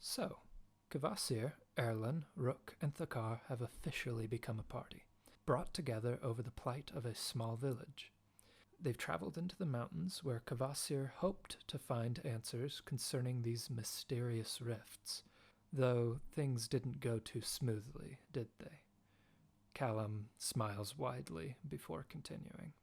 So, Kvasir, Erlen, Rook, and Thakar have officially become a party, brought together over the plight of a small village. They've traveled into the mountains where Kvasir hoped to find answers concerning these mysterious rifts, though things didn't go too smoothly, did they? Callum smiles widely before continuing.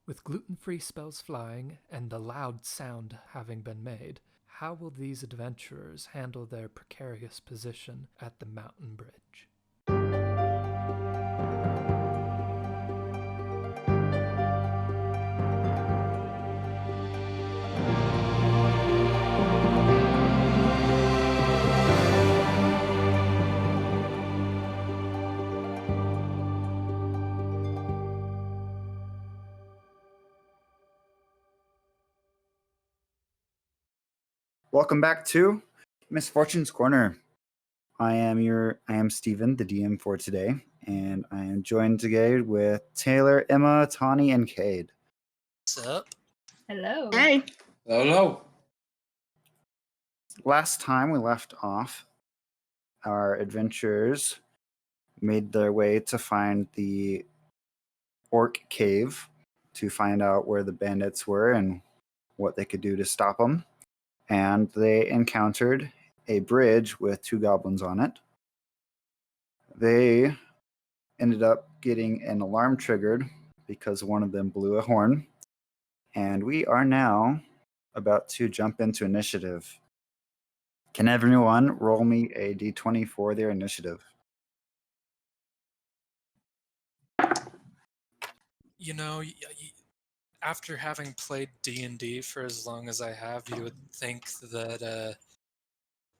With gluten-free spells flying and a loud sound having been made, how will these adventurers handle their precarious position at the mountain bridge? Welcome back to Misfortune's Corner. I am Steven, the DM for today, and I am joined today with Taylor, Emma, Tawny, and Cade. What's up? Hello. Hey. Hello. Last time we left off, our adventurers made their way to find the orc cave to find out where the bandits were and what they could do to stop them. And they encountered a bridge with 2 goblins on it. They ended up getting an alarm triggered because one of them blew a horn. And we are now about to jump into initiative. Can everyone roll me a d20 for their initiative? You know, after having played D&D for as long as I have, you would think that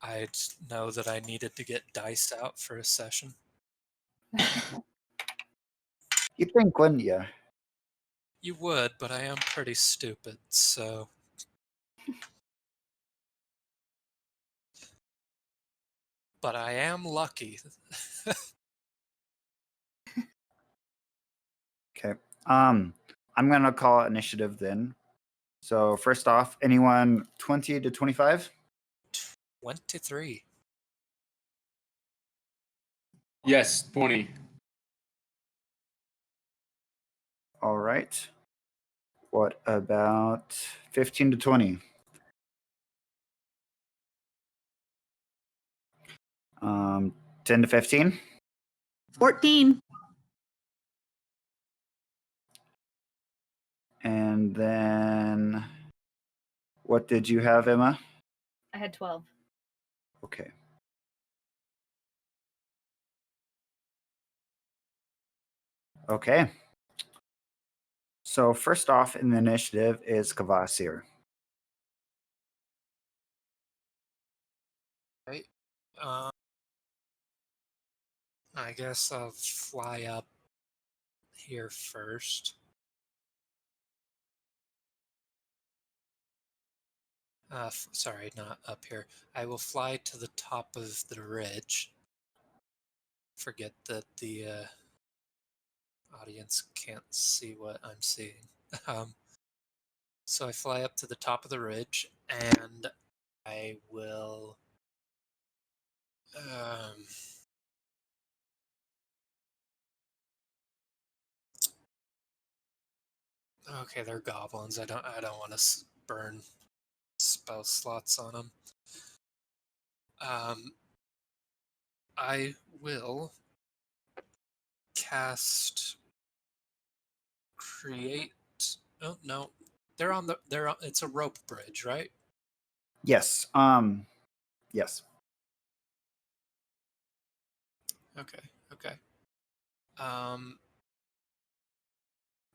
I'd know that I needed to get dice out for a session. You'd think, wouldn't you? You would, but I am pretty stupid, so... But I am lucky. Okay. I'm gonna call initiative then. So first off, anyone 20 to 25? 23. Yes, 20. All right. What about 15 to 20? 10 to 15? 14. And then what did you have, Emma? I had 12. Okay. Okay. So first off in the initiative is Kvasir. Right? I guess I'll fly up here first. Sorry, not up here. I will fly to the top of the ridge. Forget that the audience can't see what I'm seeing. So I fly up to the top of the ridge, and I will... okay, they're goblins. I don't want to burn spell slots on them. I will cast create. Oh no, it's a rope bridge, right? Yes. Yes. Okay.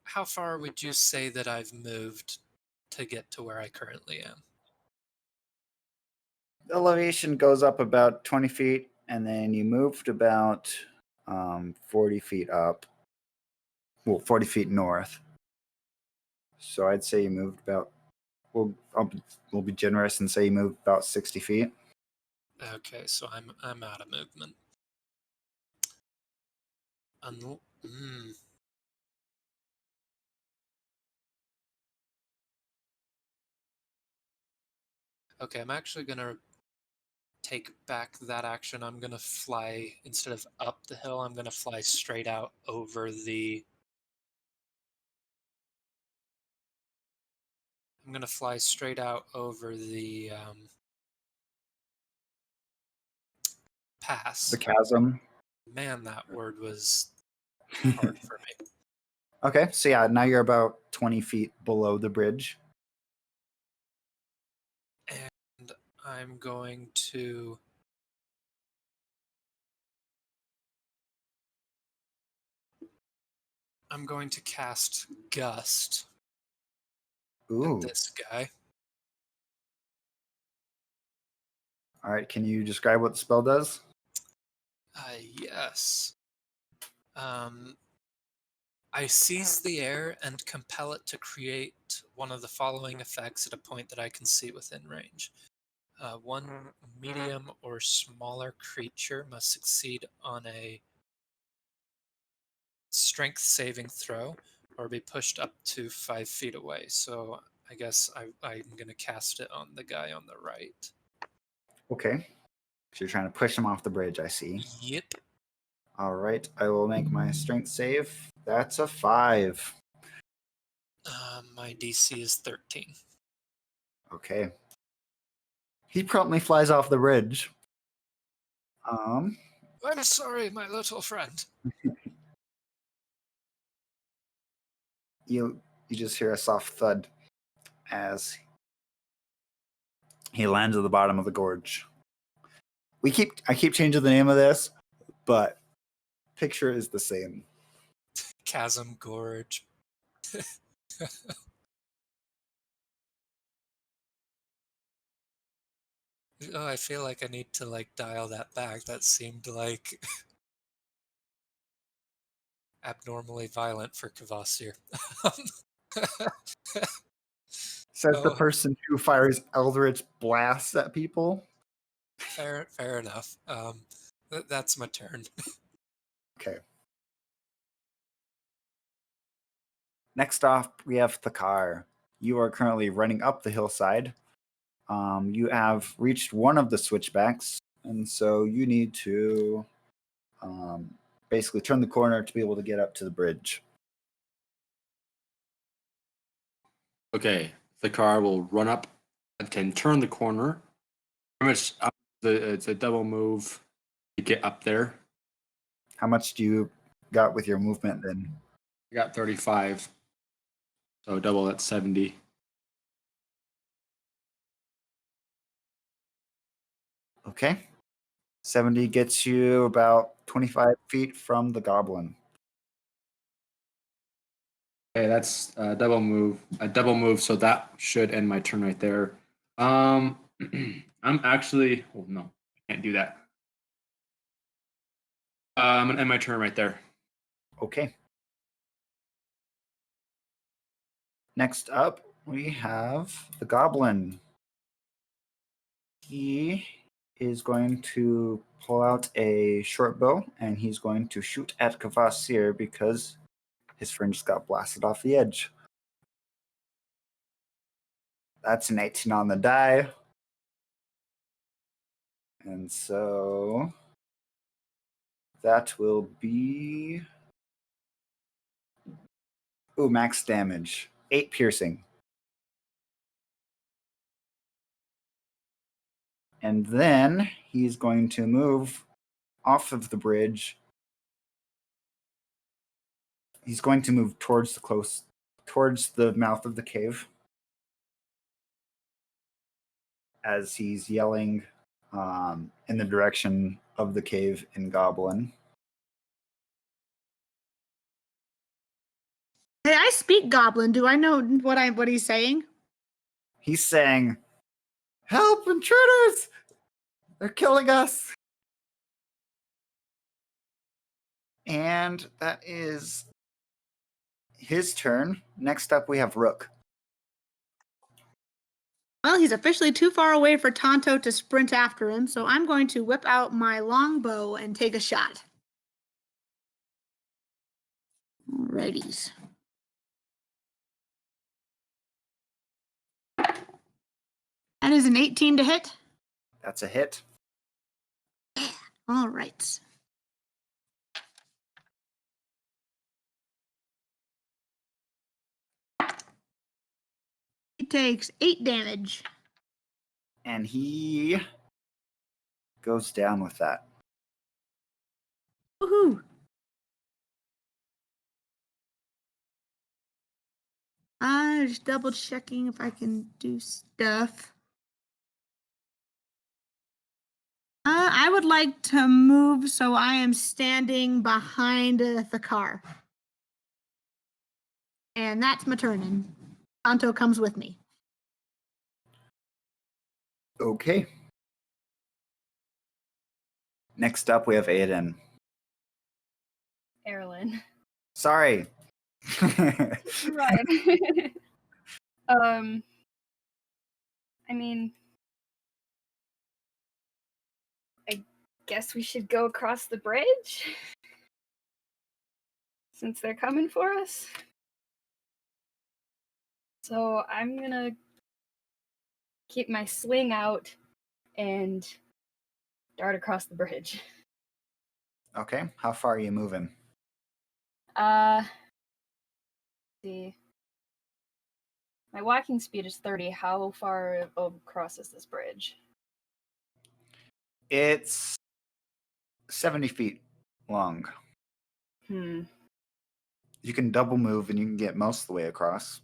How far would you say that I've moved to get to where I currently am? The elevation goes up about 20 feet, and then you moved about 40 feet up. Well, 40 feet north. So I'd say you moved about, we'll be generous and say you moved about 60 feet. Okay, so I'm out of movement. Okay, I'm actually gonna take back that action. I'm going to fly, instead of up the hill, I'm going to fly straight out over the... I'm going to fly straight out over the pass. The chasm. Man, that word was hard for me. Okay, so yeah, now you're about 20 feet below the bridge. And I'm going to... cast Gust Ooh. at this guy. All right, can you describe what the spell does? Yes. I seize the air and compel it to create one of the following effects at a point that I can see within range. One medium or smaller creature must succeed on a strength saving throw or be pushed up to 5 feet away. So I guess I'm going to cast it on the guy on the right. Okay. So you're trying to push him off the bridge, I see. Yep. All right, I will make my strength save. That's a 5. My DC is 13. Okay. He promptly flies off the bridge. I'm sorry, my little friend. You just hear a soft thud as he lands at the bottom of the gorge. I keep changing the name of this, but picture is the same. Chasm Gorge. Oh, I feel like I need to dial that back. That seemed abnormally violent for Kvasir. Says the person who fires eldritch blasts at people. Fair enough. That's my turn. Okay. Next off, we have Thakar. You are currently running up the hillside. You have reached one of the switchbacks, and so you need to basically turn the corner to be able to get up to the bridge. Okay, the car will run up and can turn the corner. Pretty much, it's a double move to get up there. How much do you got with your movement then? I got 35, so double, that's 70. Okay. 70 gets you about 25 feet from the goblin. Okay, that's a double move, so that should end my turn right there. I'm actually, oh no, I can't do that. I'm gonna end my turn right there. Okay. Next up, we have the goblin. He is going to pull out a short bow and he's going to shoot at Kvasir because his friend just got blasted off the edge. That's an 18 on the die. And so that will be max damage. 8 piercing. And then he's going to move off of the bridge. He's going to move towards the mouth of the cave as he's yelling in the direction of the cave in Goblin. Hey, I speak Goblin. Do I know what he's saying? He's saying, "Help, intruders! They're killing us!" And that is his turn. Next up, we have Rook. Well, he's officially too far away for Tonto to sprint after him, so I'm going to whip out my longbow and take a shot. Alrighties. That is an 18 to hit. That's a hit. All right. He takes 8 damage. And he goes down with that. Woohoo! Just double checking if I can do stuff. I would like to move so I am standing behind the car. And that's my turn. And Tonto comes with me. Okay. Next up, we have Aiden. Erlen. Sorry. Right. I mean, I guess we should go across the bridge since they're coming for us. So I'm gonna keep my sling out and dart across the bridge. Okay. How far are you moving? See. My walking speed is 30. How far across is this bridge? It's 70 feet long. Hmm. You can double move and you can get most of the way across.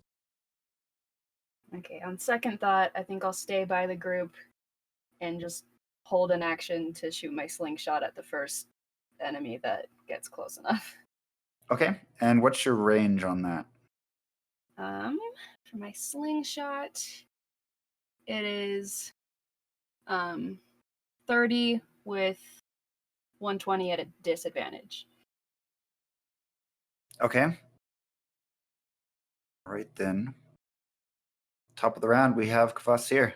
Okay, on second thought, I think I'll stay by the group and just hold an action to shoot my slingshot at the first enemy that gets close enough. Okay. And what's your range on that? For my slingshot, it is 30 with 120 at a disadvantage. Okay. All right then. Top of the round, we have Kvasir.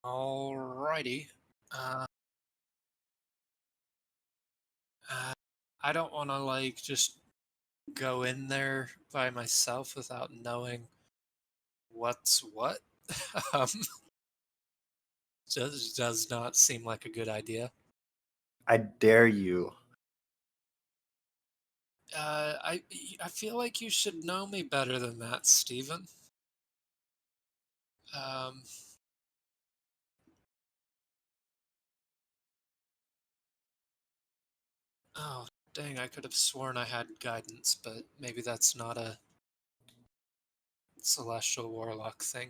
Alrighty. I don't want to just go in there by myself without knowing what's what. um, just does not seem like a good idea. I dare you. I feel like you should know me better than that, Steven. Oh, dang, I could have sworn I had guidance, but maybe that's not a celestial warlock thing.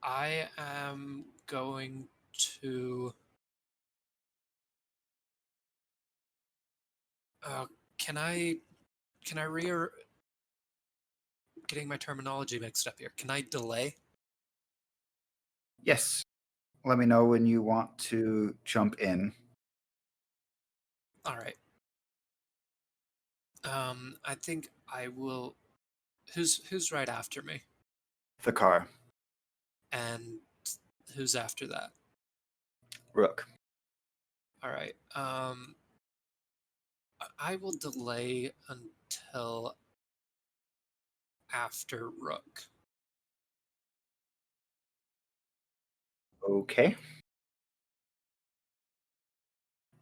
I am going to... can I getting my terminology mixed up here. Can I delay? Yes. Let me know when you want to jump in. All right. I think I will. Who's right after me? The car. And who's after that? Rook. All right. I will delay until after Rook. Okay.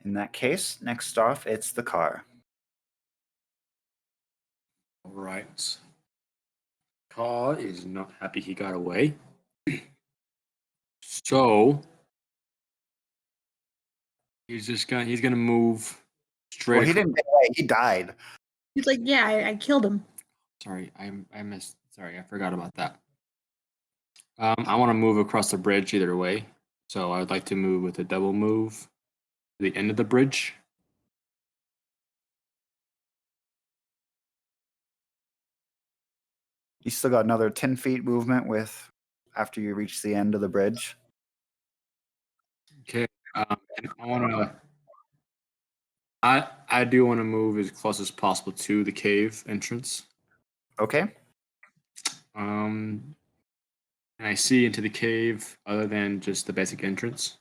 In that case, next off, it's the car. All right. Car is not happy he got away. So he's gonna move straight. Well, he didn't get away. He died. He's like, yeah, I killed him. Sorry, I missed. Sorry, I forgot about that. I want to move across the bridge either way. So I would like to move with a double move to the end of the bridge. You still got another 10 feet movement with after you reach the end of the bridge. Okay. And I want to. I do want to move as close as possible to the cave entrance. Okay. And I see into the cave other than just the basic entrance.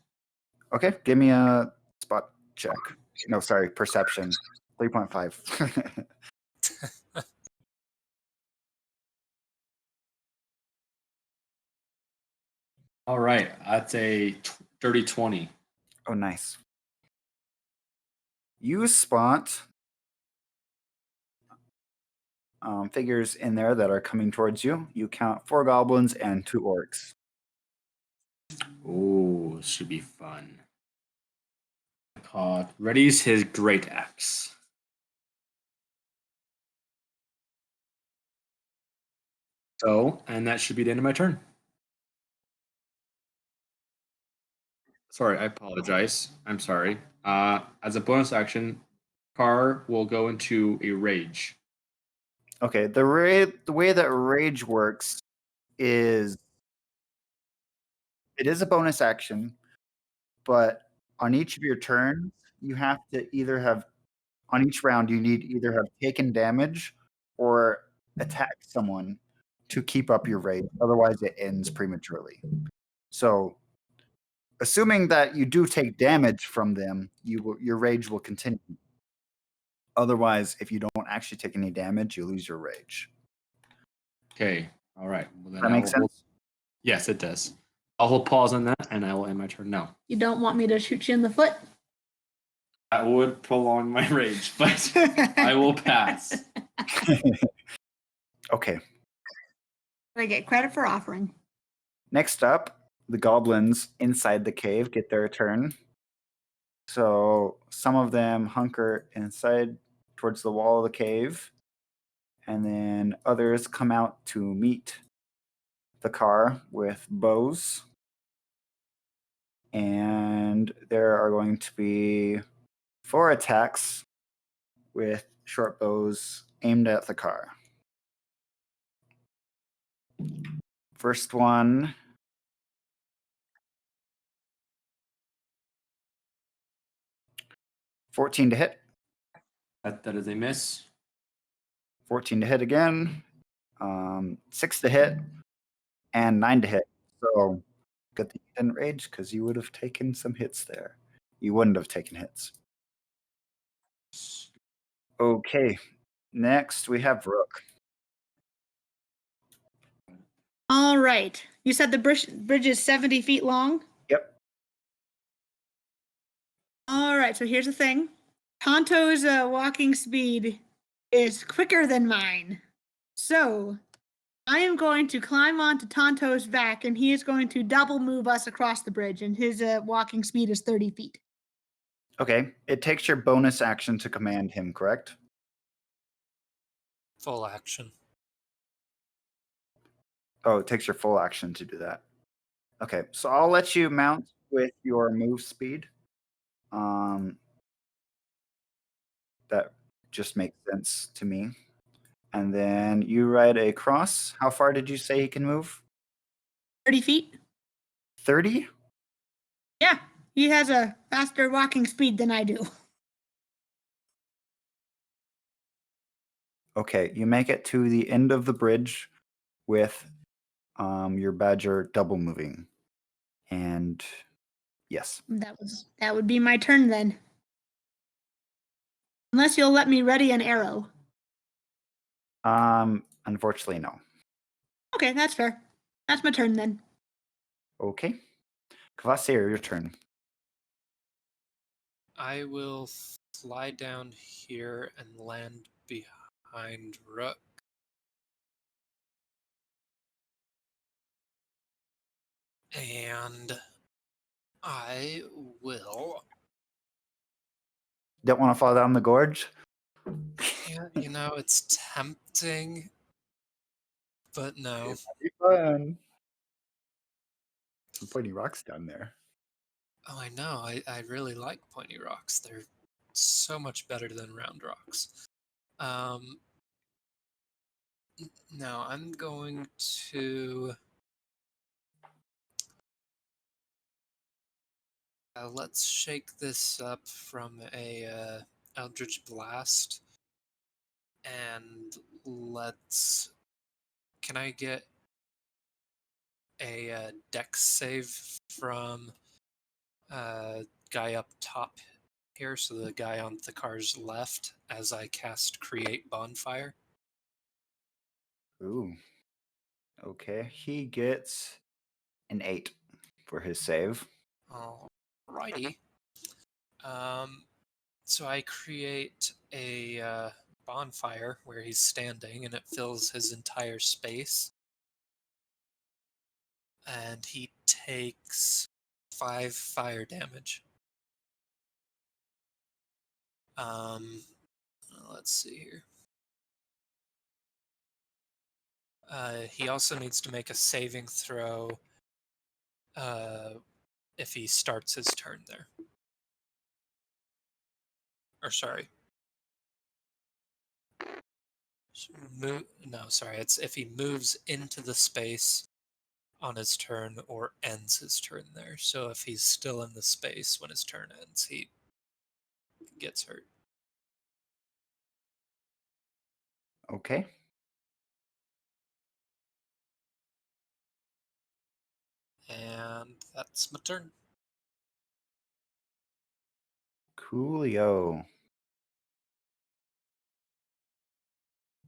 Okay. Give me a spot check. No, sorry, perception. 3.5. All right, that's a dirty 20. Oh, nice. You spot figures in there that are coming towards you. You count 4 goblins and 2 orcs. Oh, this should be fun. Readies his great axe. So, and that should be the end of my turn. Sorry, I apologize. I'm sorry. As a bonus action, Car will go into a rage. Okay, the way that rage works is it is a bonus action, but on each of your turns, you have to either have on each round you need either have taken damage or attacked someone to keep up your rage. Otherwise, it ends prematurely. So, assuming that you do take damage from them, your rage will continue. Otherwise, if you don't actually take any damage, you lose your rage. Okay. All right. Well, then That I makes will hold- sense? Yes, it does. I'll hold pause on that, and I will end my turn now. You don't want me to shoot you in the foot? That would prolong my rage, but I will pass. Okay. I get credit for offering. Next up, the goblins inside the cave get their turn. So some of them hunker inside towards the wall of the cave, and then others come out to meet the car with bows. And there are going to be 4 attacks with short bows aimed at the car. First one. $14 to hit. That is a miss. 14 to hit again. 6 to hit. And 9 to hit. So good that you didn't rage because you would have taken some hits there. You wouldn't have taken hits. Okay. Next, we have Rook. All right. You said the bridge is 70 feet long? Yep. All right. So here's the thing. Tonto's walking speed is quicker than mine. So I am going to climb onto Tonto's back, and he is going to double move us across the bridge, and his walking speed is 30 feet. Okay. It takes your bonus action to command him, correct? Full action. Oh, it takes your full action to do that. Okay. So I'll let you mount with your move speed. That just makes sense to me. And then you ride a cross. How far did you say he can move? 30 feet? 30? Yeah. He has a faster walking speed than I do. Okay, you make it to the end of the bridge with your badger double moving. And yes. That would be my turn then. Unless you'll let me ready an arrow. Unfortunately, no. Okay, that's fair. That's my turn then. Okay. Kvasir, your turn. I will fly down here and land behind Rook. And I will. Don't want to fall down the gorge? Yeah, you know, it's tempting, but no. Be fun. Some pointy rocks down there. Oh, I know. I really like pointy rocks. They're so much better than round rocks. No, I'm going to. Let's shake this up from a Eldritch Blast, and let's. Can I get a Dex save from guy up top here? So the guy on the car's left, as I cast Create Bonfire. Ooh. Okay. He gets an 8. for his save. Alrighty. So I create a bonfire where he's standing, and it fills his entire space. And he takes 5 fire damage. Let's see here. He also needs to make a saving throw if he starts his turn there. Or sorry. It's if he moves into the space on his turn or ends his turn there. So if he's still in the space when his turn ends, he gets hurt. Okay. And that's my turn. Coolio.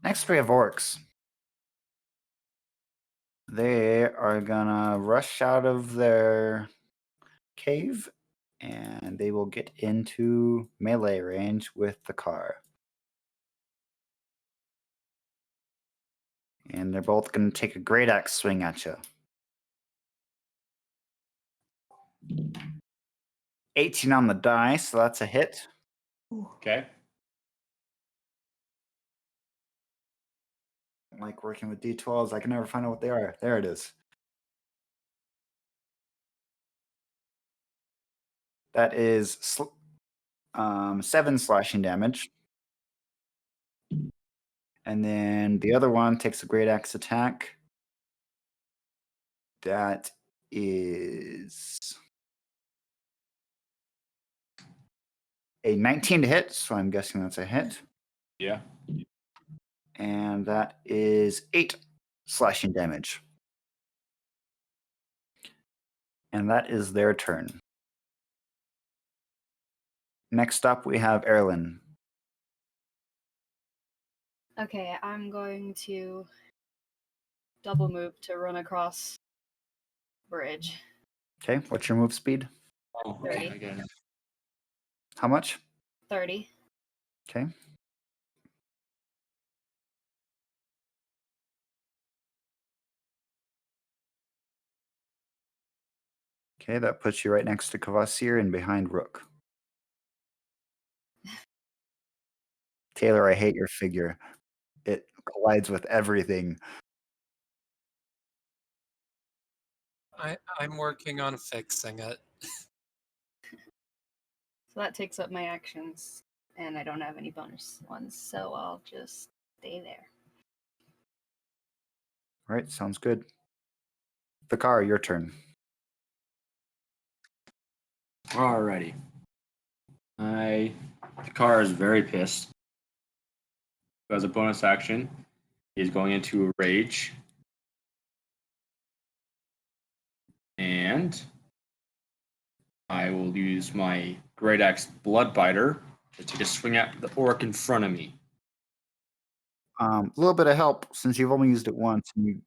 Next we have orcs. They are gonna rush out of their cave and they will get into melee range with the car. And they're both gonna take a great axe swing at you. 18 on the die, so that's a hit. Okay. I like working with D12s. I can never find out what they are. There it is. That is 7 slashing damage. And then the other one takes a great axe attack. That is a 19 to hit, so I'm guessing that's a hit. Yeah. And that is 8 slashing damage. And that is their turn. Next up, we have Erlen. Okay, I'm going to double move to run across bridge. Okay, what's your move speed? Oh, 30. again. How much? 30. Okay. Okay, that puts you right next to Kvasir and behind Rook. Taylor, I hate your figure. It collides with everything. I'm working on fixing it. So that takes up my actions, and I don't have any bonus ones, so I'll just stay there. All right, sounds good. The car, your turn. Alrighty. The car is very pissed. As a bonus action, he's going into a rage. And I will use my Great Axe Bloodbiter to take a swing at the orc in front of me. A little bit of help since you've only used it once and you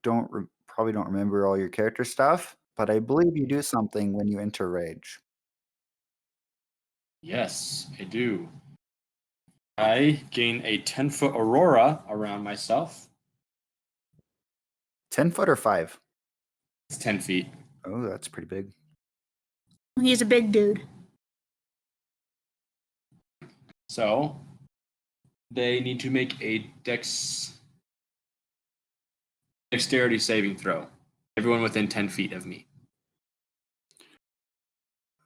probably don't remember all your character stuff, but I believe you do something when you enter rage. Yes, I do. I gain a 10-foot aurora around myself. 10 foot or 5? It's 10 feet. Oh, that's pretty big. He's a big dude. So they need to make a dexterity saving throw. Everyone within 10 feet of me.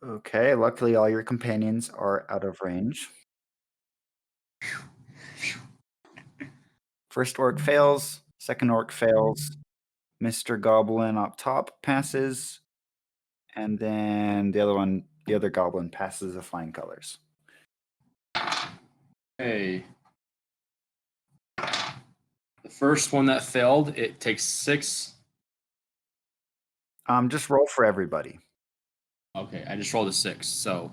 Okay, luckily all your companions are out of range. First orc fails, second orc fails. Mr. Goblin up top passes, and then the other goblin passes the flying colors. Okay. The first one that failed, it takes 6. Just roll for everybody. Okay, I just rolled a 6, so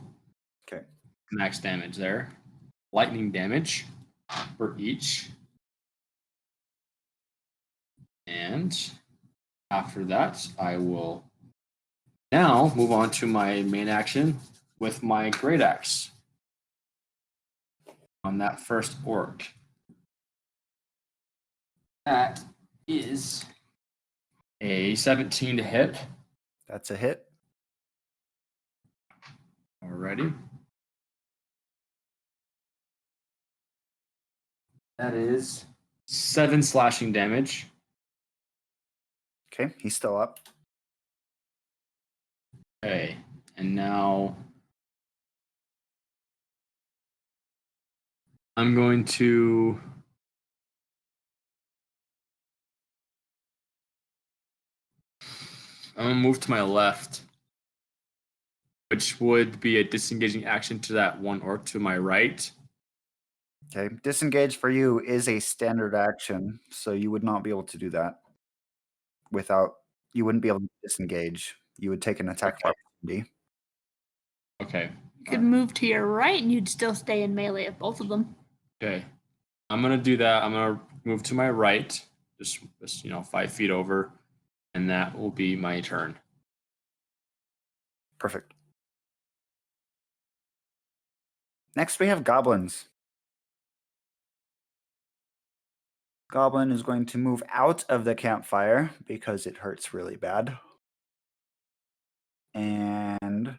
Okay. max damage there. Lightning damage for each. And after that, I will Now, move on to my main action with my great axe on that first orc. That is a 17 to hit. That's a hit. Alrighty. That is 7 slashing damage. Okay, he's still up. Okay, and now I'm going to move to my left, which would be a disengaging action to that one orc to my right. Okay, disengage for you is a standard action, so you would not be able to do that you wouldn't be able to disengage. You would take an attack Okay. opportunity. Okay. You could move to your right and you'd still stay in melee of both of them. Okay. I'm gonna do that. I'm gonna move to my right, just 5 feet over, and that will be my turn. Perfect. Next, we have goblins. Goblin is going to move out of the campfire because it hurts really bad. And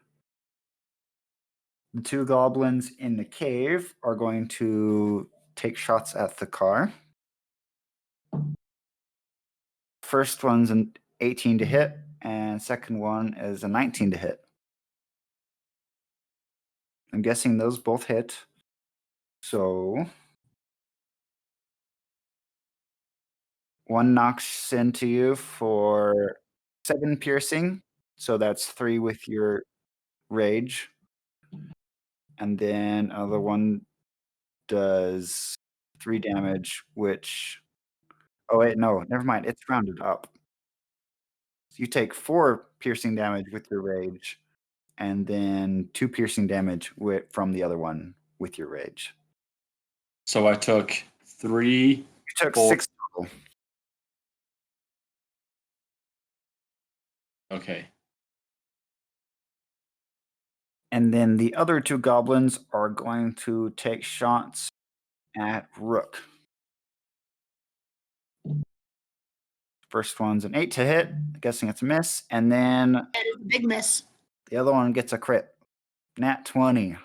the two goblins in the cave are going to take shots at the car. First one's an 18 to hit, and second one is a 19 to hit. I'm guessing those both hit. So one knocks into you for 7 piercing. So that's 3 with your rage. And then other one does 3 damage, which... Oh, wait, no, never mind. It's rounded up. So you take 4 piercing damage with your rage, and then 2 piercing damage from the other one with your rage. So I took 3. You took 4. 6 total. Okay. And then the other 2 goblins are going to take shots at Rook. First one's an 8 to hit. I'm guessing it's a miss. And then That is a big miss. the other one gets a crit. Nat 20.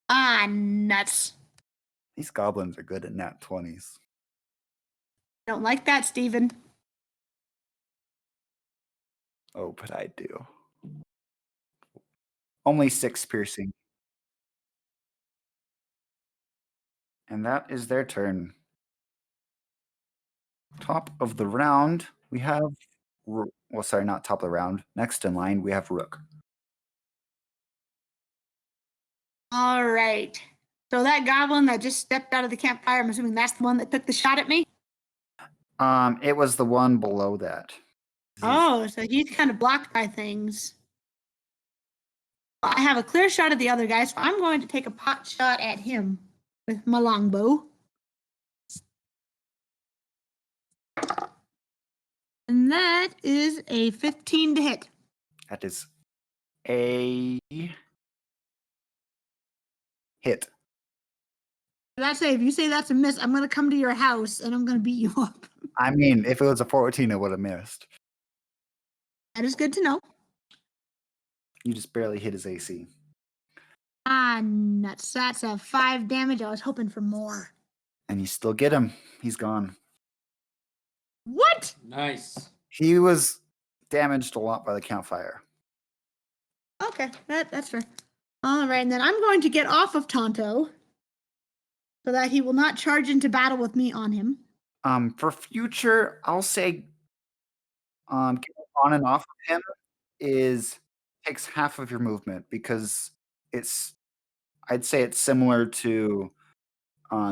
Ah, nuts. These goblins are good at nat 20s. Don't like that, Steven. Oh, but I do. Only 6 piercing. And that is their turn. Top of the round, we have... Well, sorry, not top of the round. Next in line, we have Rook. All right. So that goblin that just stepped out of the campfire, I'm assuming that's the one that took the shot at me? It was the one below that. Oh, so he's kind of blocked by things. I have a clear shot at the other guy, so I'm going to take a pot shot at him with my longbow. And that is a 15 to hit. That is a hit. That's it. If you say that's a miss, I'm going to come to your house and I'm going to beat you up. I mean, if it was a 14, it would have missed. That is good to know. You just barely hit his AC. Ah, nuts. That's a 5 damage. I was hoping for more. And you still get him. He's gone. What? Nice. He was damaged a lot by the campfire. Okay, that's fair. All right, and then I'm going to get off of Tonto so that he will not charge into battle with me on him. For future, I'll say getting on and off of him takes half of your movement because I'd say it's similar to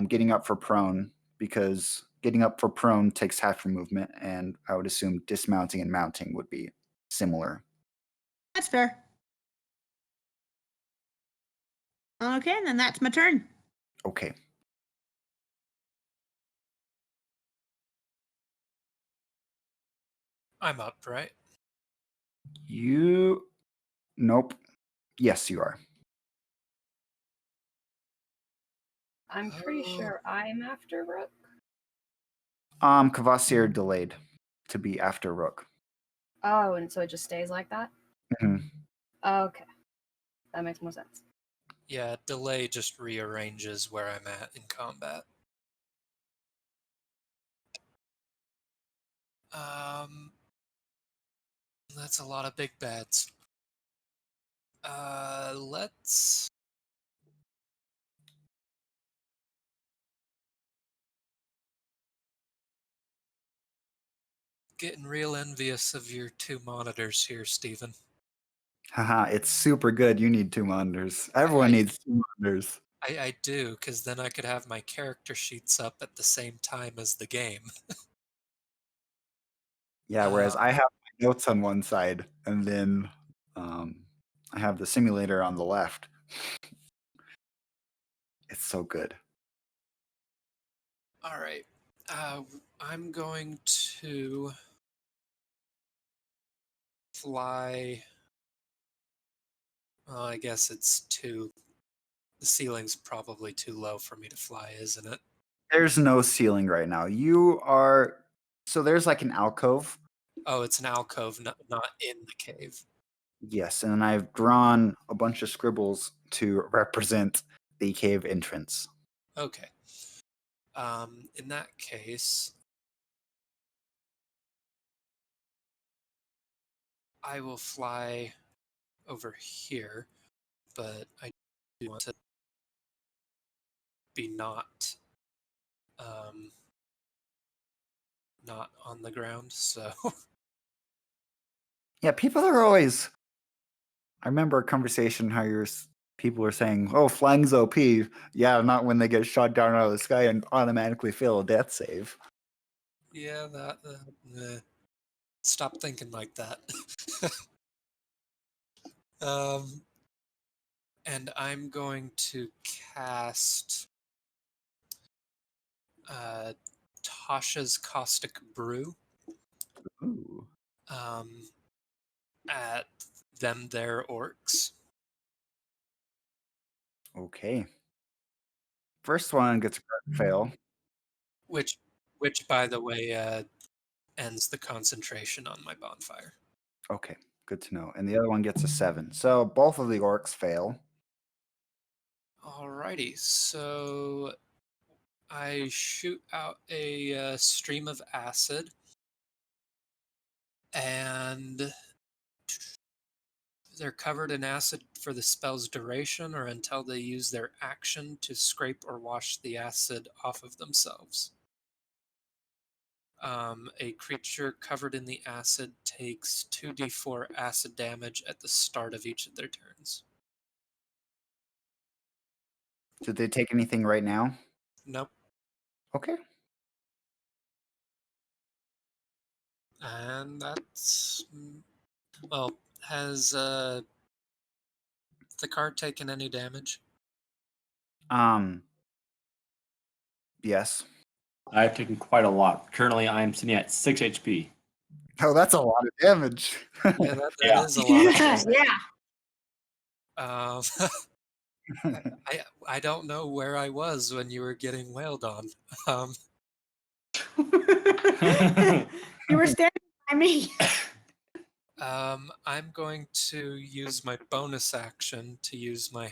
getting up for prone, because getting up for prone takes half your movement, and I would assume dismounting and mounting would be similar. That's fair. Okay, and then that's my turn. Okay. I'm up, right? Nope. Yes, you are. I'm pretty sure I'm after Rook. Kvasir delayed to be after Rook. Oh, and so it just stays like that? Mhm. Okay. That makes more sense. Yeah, delay just rearranges where I'm at in combat. That's a lot of big bets. Let's... Getting real envious of your 2 monitors here, Steven. Haha, it's super good. You need 2 monitors. Everyone needs 2 monitors. I do, because then I could have my character sheets up at the same time as the game. Yeah, whereas I have my notes on one side, and then I have the simulator on the left. It's so good. All right. I'm going to fly. Well, I guess it's too. The ceiling's probably too low for me to fly, isn't it? There's no ceiling right now. So there's like an alcove. Oh, it's an alcove, not in the cave. Yes, and I've drawn a bunch of scribbles to represent the cave entrance. Okay. In that case, I will fly over here, but I do want to be not on the ground, so Yeah, people are always. I remember a conversation how people were saying, "Oh, flying's OP." Yeah, not when they get shot down out of the sky and automatically fail a death save. yeah, stop thinking like that. And I'm going to cast Tasha's Caustic Brew Ooh. at them there orcs. Okay. First one gets a crit fail. Which by the way, ends the concentration on my bonfire. Okay, good to know. And the other one gets a 7. So both of the orcs fail. Alrighty, so I shoot out a stream of acid, and they're covered in acid for the spell's duration or until they use their action to scrape or wash the acid off of themselves. A creature covered in the acid takes 2d4 acid damage at the start of each of their turns. Did they take anything right now? Nope. Okay. And that's... Well, has the card taken any damage? Yes. I've taken quite a lot. Currently, I'm sitting at 6 HP. Oh, that's a lot of damage. Yeah, that Yeah. is a lot of damage. Yeah. I don't know where I was when you were getting wailed on. You were standing by me. I'm going to use my bonus action to use my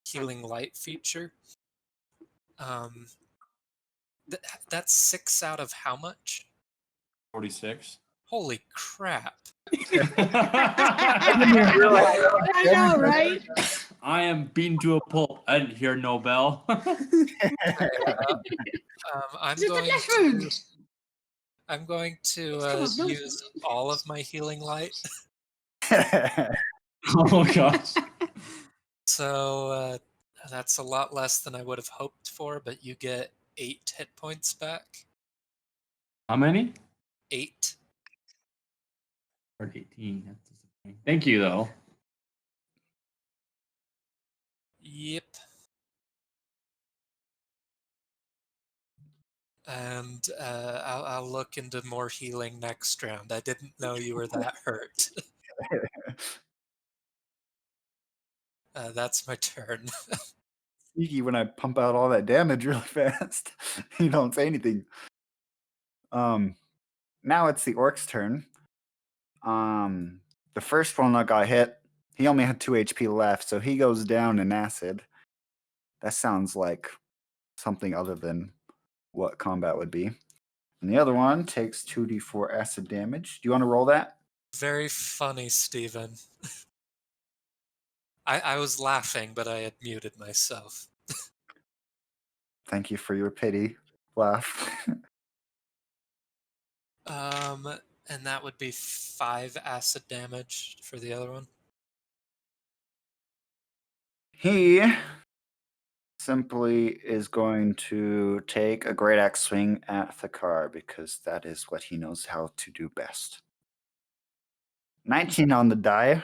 healing light feature. That's 6 out of how much? 46. Holy crap. I know, right? I am beaten to a pulp. I didn't hear no bell. I'm going to no. use all of my healing light. Oh gosh. So that's a lot less than I would have hoped for, but you get 8 hit points back. How many? 8. Or 18. That's disappointing. Thank you, though. Yep. And I'll look into more healing next round. I didn't know you were that hurt. That's my turn. Sneaky when I pump out all that damage really fast. You don't say anything. Now it's the orc's turn. The first one that got hit, he only had 2 HP left, so he goes down in acid. That sounds like something other than what combat would be. And the other one takes 2d4 acid damage. Do you want to roll that? Very funny, Steven. I was laughing, but I had muted myself. Thank you for your pity laugh. And that would be 5 acid damage for the other one. He simply is going to take a great axe swing at Thakar because that is what he knows how to do best. 19 on the die.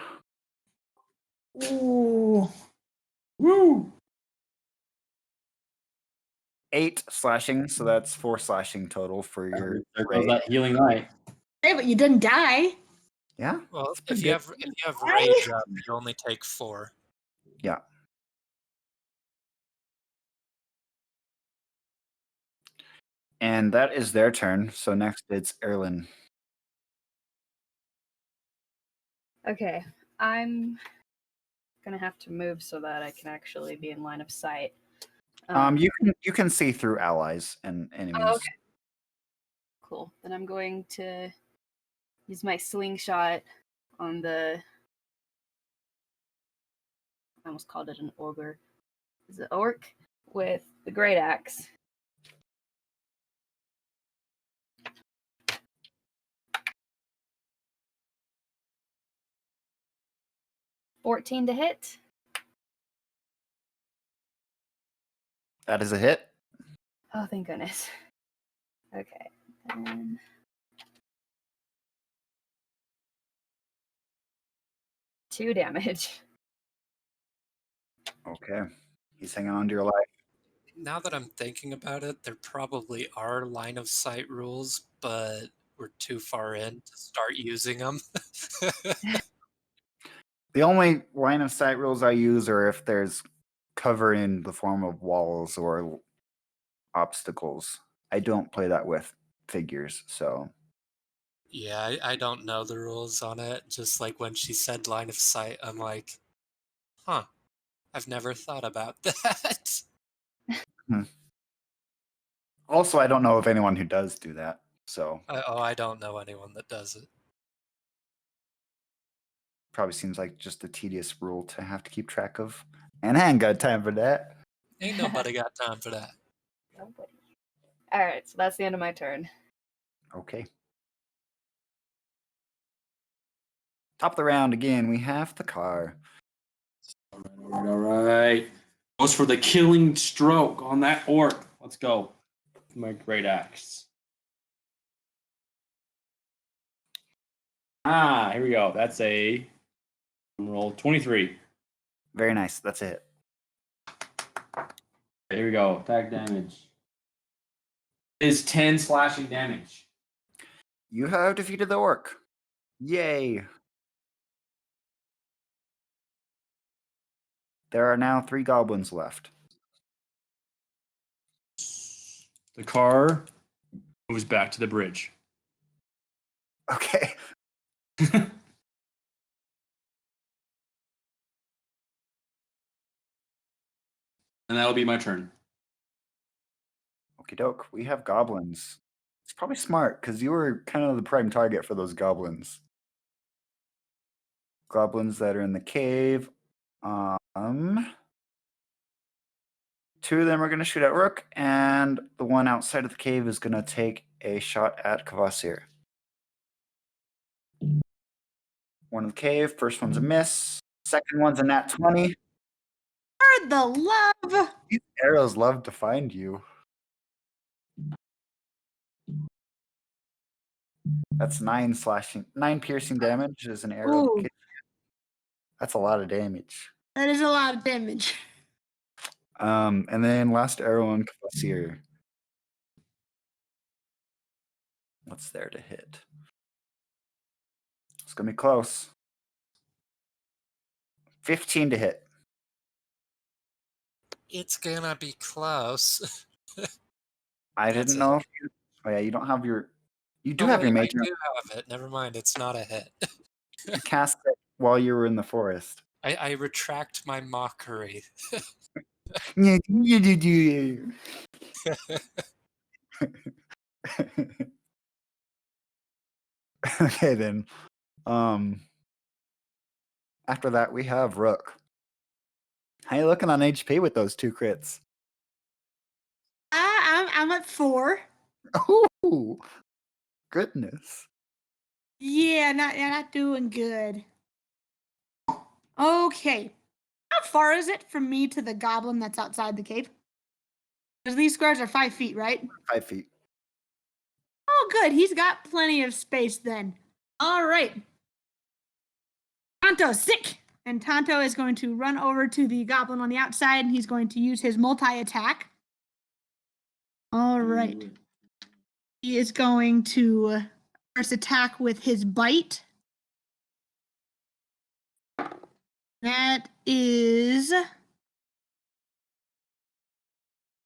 Ooh. Woo! 8 slashing, so that's 4 slashing total for your There goes raid. that healing light. Hey, but you didn't die. Yeah, Well, That's if pretty you good. have rage up, you only take 4. yeah. And that is their turn. So next it's Erlin. Okay, I'm gonna have to move so that I can actually be in line of sight. You can see through allies and enemies. Oh, okay. Cool. Then I'm going to use my slingshot on the. I almost called it an ogre. Is it orc with the great axe? $14 to hit. That is a hit. Oh, thank goodness. Okay. And 2 damage. Okay. He's hanging on to your life. Now that I'm thinking about it, there probably are line of sight rules, but we're too far in to start using them. The only line of sight rules I use are if there's cover in the form of walls or obstacles. I don't play that with figures, so Yeah, I don't know the rules on it. Just like when she said line of sight, I'm like, huh, I've never thought about that. also I don't know of anyone who does do that. So I don't know anyone that does it. probably seems like just a tedious rule to have to keep track of. And I ain't got time for that. Ain't nobody got time for that. Nobody. All right, so that's the end of my turn. Okay. Top of the round again, we have the car. All right. Goes for the killing stroke on that orc. Let's go. My great axe. Here we go. That's a roll 23. Very nice. That's a hit. Here we go. Attack damage is 10 slashing damage. You have defeated the orc. Yay. There are now 3 goblins left. The car moves back to the bridge. Okay. And that'll be my turn. Okie doke. We have goblins. It's probably smart because you were kind of the prime target for those goblins. Goblins that are in the cave. 2 of them are going to shoot at Rook, and the one outside of the cave is going to take a shot at Kvasir. One in the cave. First one's a miss. Second one's a nat 20. For the love. These arrows love to find you. That's 9 piercing damage as an arrow. Ooh. That's a lot of damage. That is a lot of damage. And then last arrow on Kvasir. What's there to hit? It's gonna be close. 15 to hit. It's gonna be close. I That's didn't a know hit. if you. Oh yeah, you don't have your. You do Oh have wait, your I major. do have it. Never mind. It's not a hit. You cast it while you were in the forest. I retract my mockery. Okay then. After that we have Rook. How you looking on HP with those 2 crits? I'm at 4. Oh goodness. Yeah, not doing good. Okay. How far is it from me to the goblin that's outside the cave? Because these squares are 5 feet, right? 5 feet. Oh, good. He's got plenty of space then. All right. Tonto, sick! And Tonto is going to run over to the goblin on the outside, and he's going to use his multi-attack. All right. He is going to first attack with his bite. That is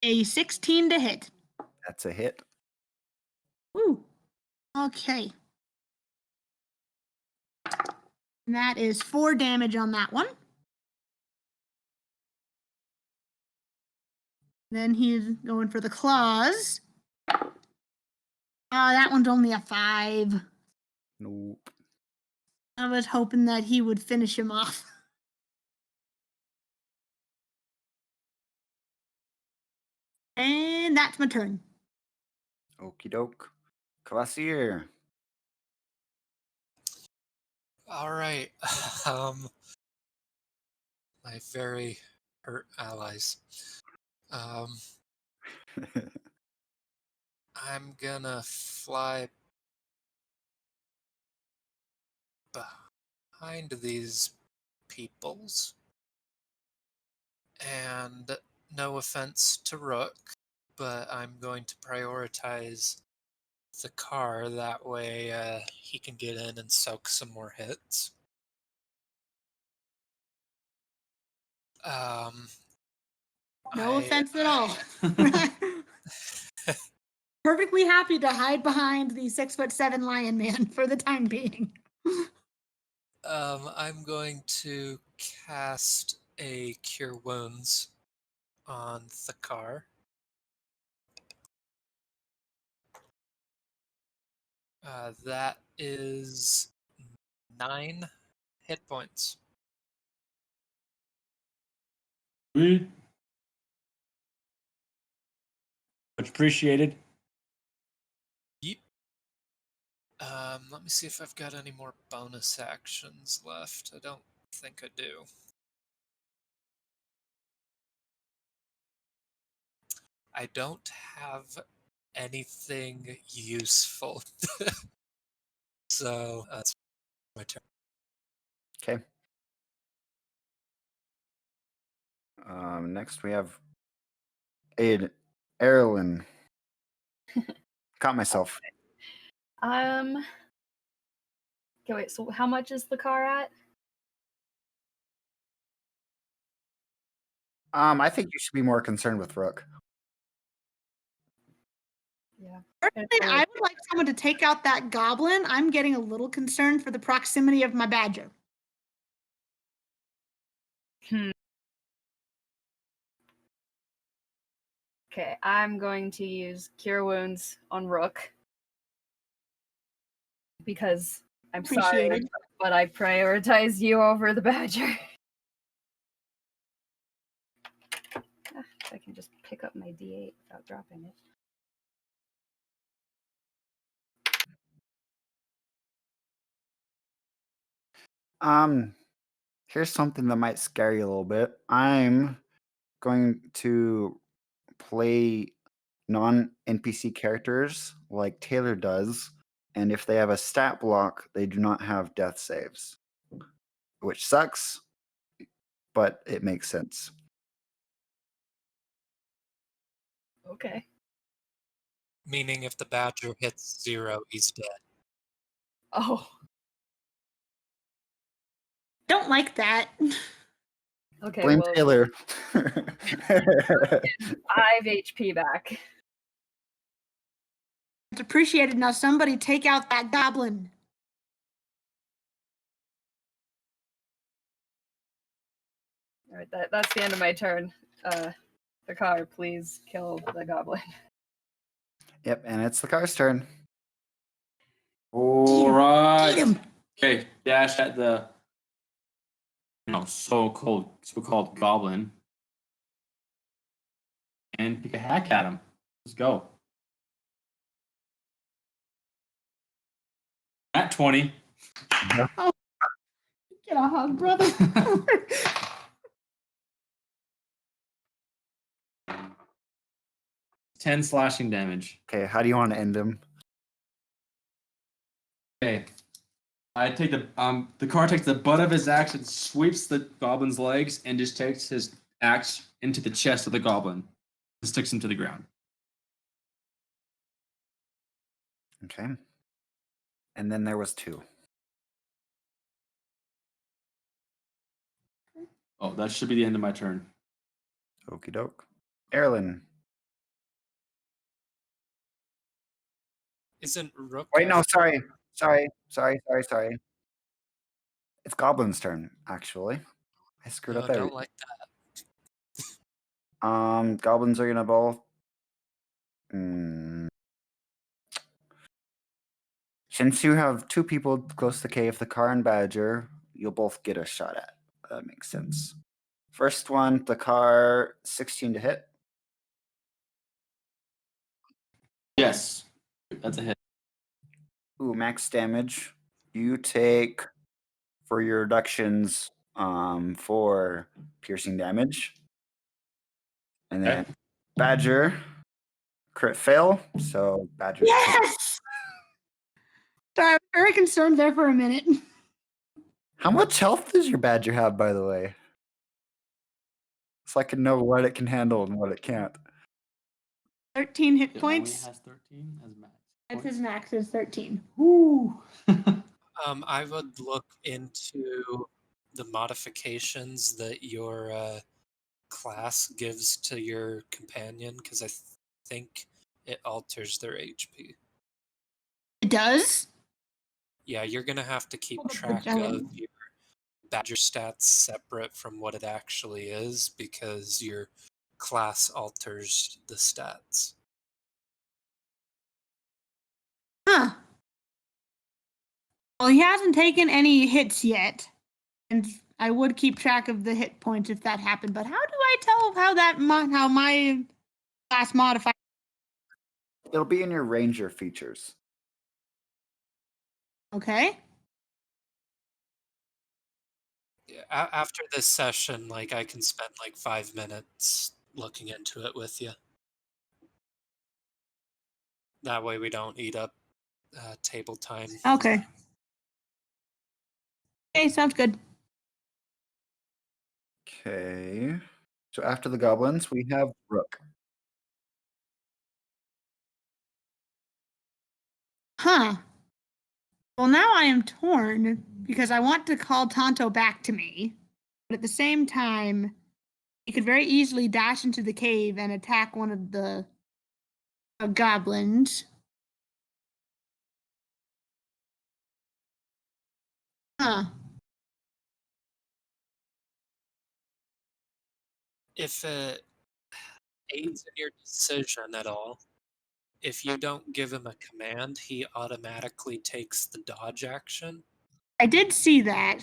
a 16 to hit. That's a hit. Woo. Okay. And that is 4 damage on that one. Then he's going for the claws. That one's only a 5. Nope. I was hoping that he would finish him off. And that's my turn. Okie doke. Kvasir. All right. Um, my very hurt allies. I'm gonna fly behind these peoples. And no offense to Rook, but I'm going to prioritize the car. That way he can get in and soak some more hits. No offense at all. Perfectly happy to hide behind the 6'7" lion man for the time being. I'm going to cast a Cure Wounds on the car. That is 9 hit points. Sweet. Much appreciated. Yep. Let me see if I've got any more bonus actions left. I don't think I do. I don't have anything useful. So that's my turn. Okay. Next we have Erlen. Caught myself. Okay, wait, so how much is the car at? I think you should be more concerned with Rook. Yeah. Personally, I would like someone to take out that goblin. I'm getting a little concerned for the proximity of my badger. Okay, I'm going to use Cure Wounds on Rook. Because I'm sorry, Appreciated. but I prioritize you over the badger. If I can just pick up my D8 without dropping it. Here's something that might scare you a little bit. I'm going to play non-NPC characters like Taylor does, and if they have a stat block, they do not have death saves, which sucks, but it makes sense. Okay. Meaning if the badger hits 0, he's dead. Oh, Don't like that. okay. Blame Well, Taylor. 5 HP back. It's appreciated. Now somebody take out that goblin. All right, that's the end of my turn. The car, please kill the goblin. Yep, and it's the car's turn. All right. Eat him. Okay, dash at the so-called goblin, and take a hack at him. Let's go. At 20. Get a hug, brother. 10 slashing damage. Okay, how do you want to end him? Okay. I take the car takes the butt of his axe and sweeps the goblin's legs and just takes his axe into the chest of the goblin and sticks him to the ground. Okay. And then there was 2. Oh, that should be the end of my turn. Okie doke. Erlen. Isn't Rook? Wait, no, after- sorry. It's Goblin's turn, actually. I screwed No, up I there. don't like that. Goblins are gonna both. Since you have 2 people close to the cave, the car and badger, you'll both get a shot at. That makes sense. First one, the car, 16 to hit. Yes. That's a hit. Ooh, max damage. You take for your reductions 4 piercing damage. And then Okay. badger, crit fail. So badger. Yes. Sorry, I was very concerned there for a minute. How much health does your badger have, by the way? So I can know what it can handle and what it can't. 13 hit It only points. has 13 as max. That's his max is 13. Woo. I would look into the modifications that your class gives to your companion because I think it alters their HP. It does? Yeah, you're gonna have to keep Oh, good track job. of your badger stats separate from what it actually is because your class alters the stats. Huh. Well, he hasn't taken any hits yet. And I would keep track of the hit points if that happened. But how do I tell how my class modifies? It'll be in your ranger features. Okay. Yeah, after this session, like I can spend like 5 minutes looking into it with you. That way we don't eat up table time. Okay. Okay, sounds good. Okay. So after the goblins, we have Rook. Huh. Well, now I am torn because I want to call Tonto back to me. But at the same time, he could very easily dash into the cave and attack one of the goblins. Huh. If it aids in your decision at all, if you don't give him a command, he automatically takes the dodge action. I did see that.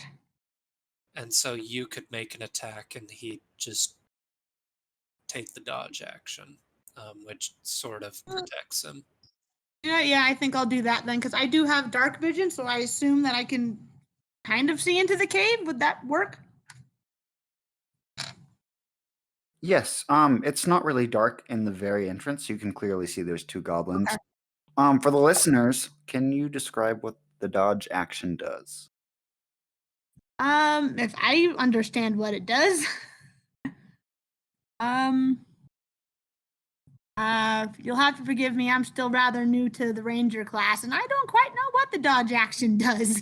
And so you could make an attack and he'd just take the dodge action, which sort of protects him. Yeah, I think I'll do that then because I do have dark vision, so I assume that I can kind of see into the cave. Would that work? Yes. It's not really dark in the very entrance. You can clearly see there's 2 goblins. Okay. For the listeners, can you describe what the dodge action does? If I understand what it does. You'll have to forgive me. I'm still rather new to the ranger class, and I don't quite know what the dodge action does.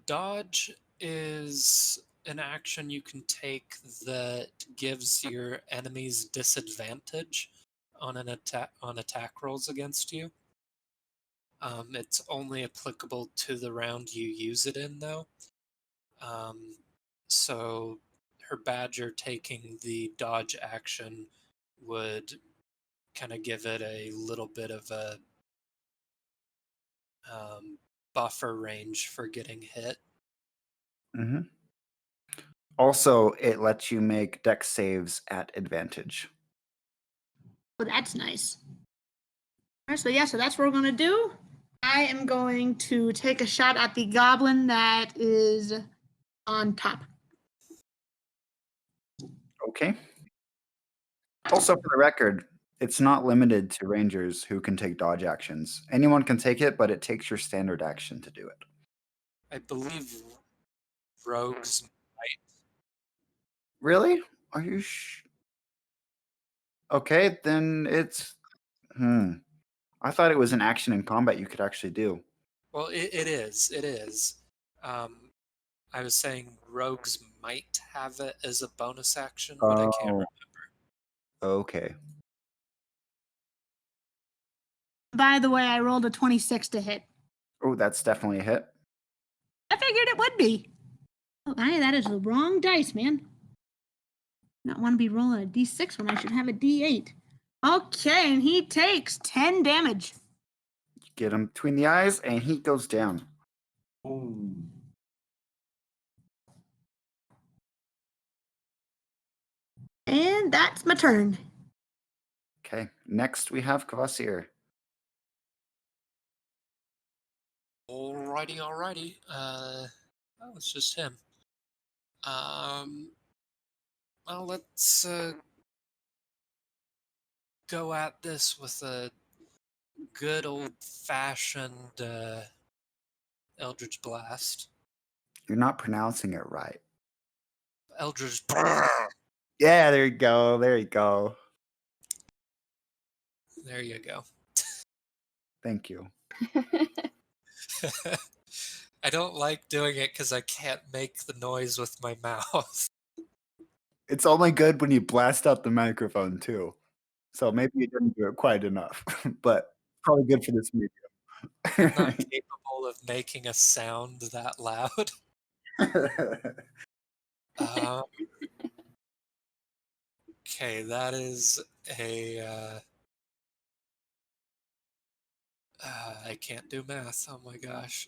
Dodge is an action you can take that gives your enemies disadvantage on attack rolls against you. It's only applicable to the round you use it in, though. So her badger taking the dodge action would kind of give it a little bit of a buffer range for getting hit. Mm-hmm. Also, it lets you make dex saves at advantage. Well, that's nice. All right, so that's what we're going to do. I am going to take a shot at the goblin that is on top. Okay. Also, for the record, it's not limited to rangers who can take dodge actions. Anyone can take it, but it takes your standard action to do it. I believe rogues Really? Are you Okay, then it's... I thought it was an action in combat you could actually do. Well, it is. I was saying rogues might have it as a bonus action, but I can't remember. Okay. By the way, I rolled a 26 to hit. Oh, that's definitely a hit. I figured it would be. Oh, that is the wrong dice, man. Not want to be rolling a d6 when I should have a d8. Okay, and he takes 10 damage. Get him between the eyes, and he goes down. And that's my turn. Okay, next we have Kvasir. Alrighty. It's just him. Well, let's go at this with a good old-fashioned Eldritch Blast. You're not pronouncing it right. Eldritch. Yeah, there you go. There you go. There you go. Thank you. I don't like doing it because I can't make the noise with my mouth. It's only good when you blast out the microphone, too. So maybe you didn't do it quite enough, but probably good for this I'm medium. not capable of making a sound that loud. Okay, that is a... I can't do math. Oh my gosh.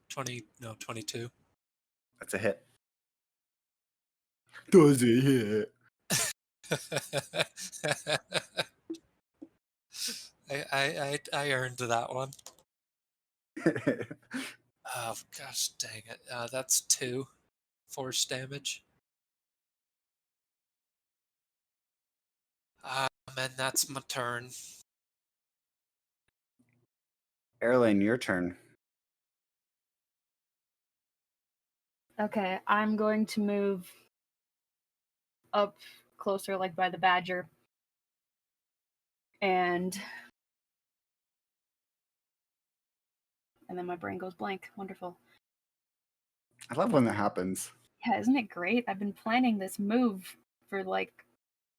22. That's a hit. Does it hit? I earned that one. Oh gosh, dang it! That's 2 force damage. And that's my turn. Erlen, your turn. Okay, I'm going to move up closer, like by the badger. And then my brain goes blank. Wonderful. I love when that happens. Yeah, isn't it great? I've been planning this move for like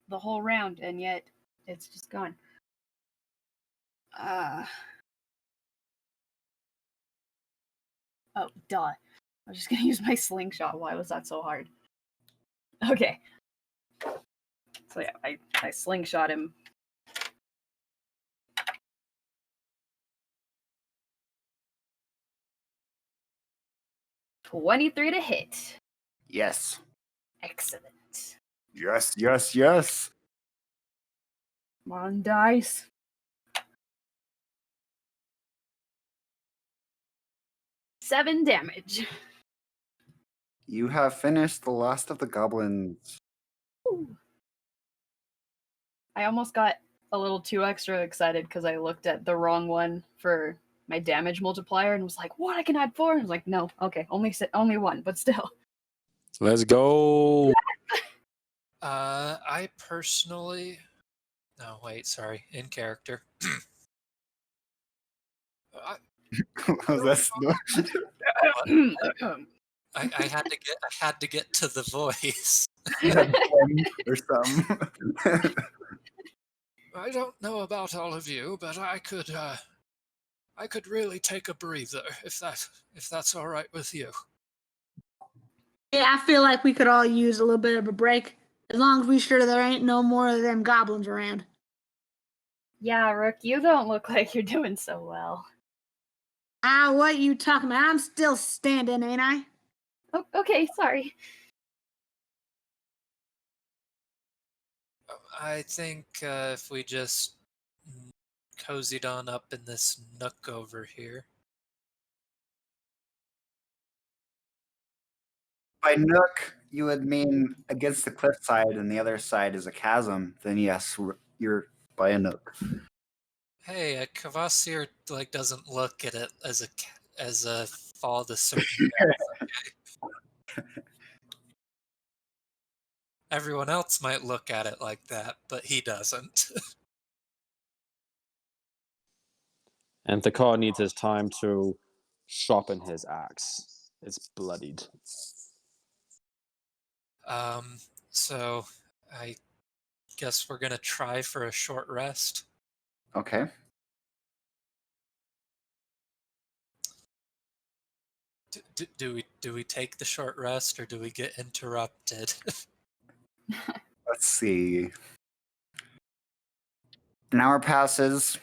the whole round, and yet it's just gone. Oh, duh. I was just gonna use my slingshot. Why was that so hard? Okay. So yeah, I slingshot him. $23 to hit. Yes. Excellent. Yes. Come on, dice. Seven damage. You have finished the last of the goblins. Ooh. I almost got a little too extra excited because I looked at the wrong one for my damage multiplier and was like, "What? I can add 4?" And I was like, "No, okay, only 1, but still." Let's go. I personally. No, wait, sorry. In character. I, That's I had to get to the voice. or something. I don't know about all of you, but I could really take a breather if that's all right with you. Yeah, I feel like we could all use a little bit of a break, as long as we sure there ain't no more of them goblins around. Yeah, Rook, you don't look like you're doing so well. Ah, what you talking about? I'm still standing, ain't I? Oh, okay, sorry. I think if we just cozied on up in this nook over here. By nook, you would mean against the cliffside, and the other side is a chasm. Then yes, you're by a nook. Hey, Kvasir doesn't look at it as a fall to certain death. Everyone else might look at it like that, but he doesn't. And Thakar needs his time to sharpen his axe. It's bloodied. So I guess we're gonna try for a short rest. Okay. Do we take the short rest or do we get interrupted? Let's see. An hour passes,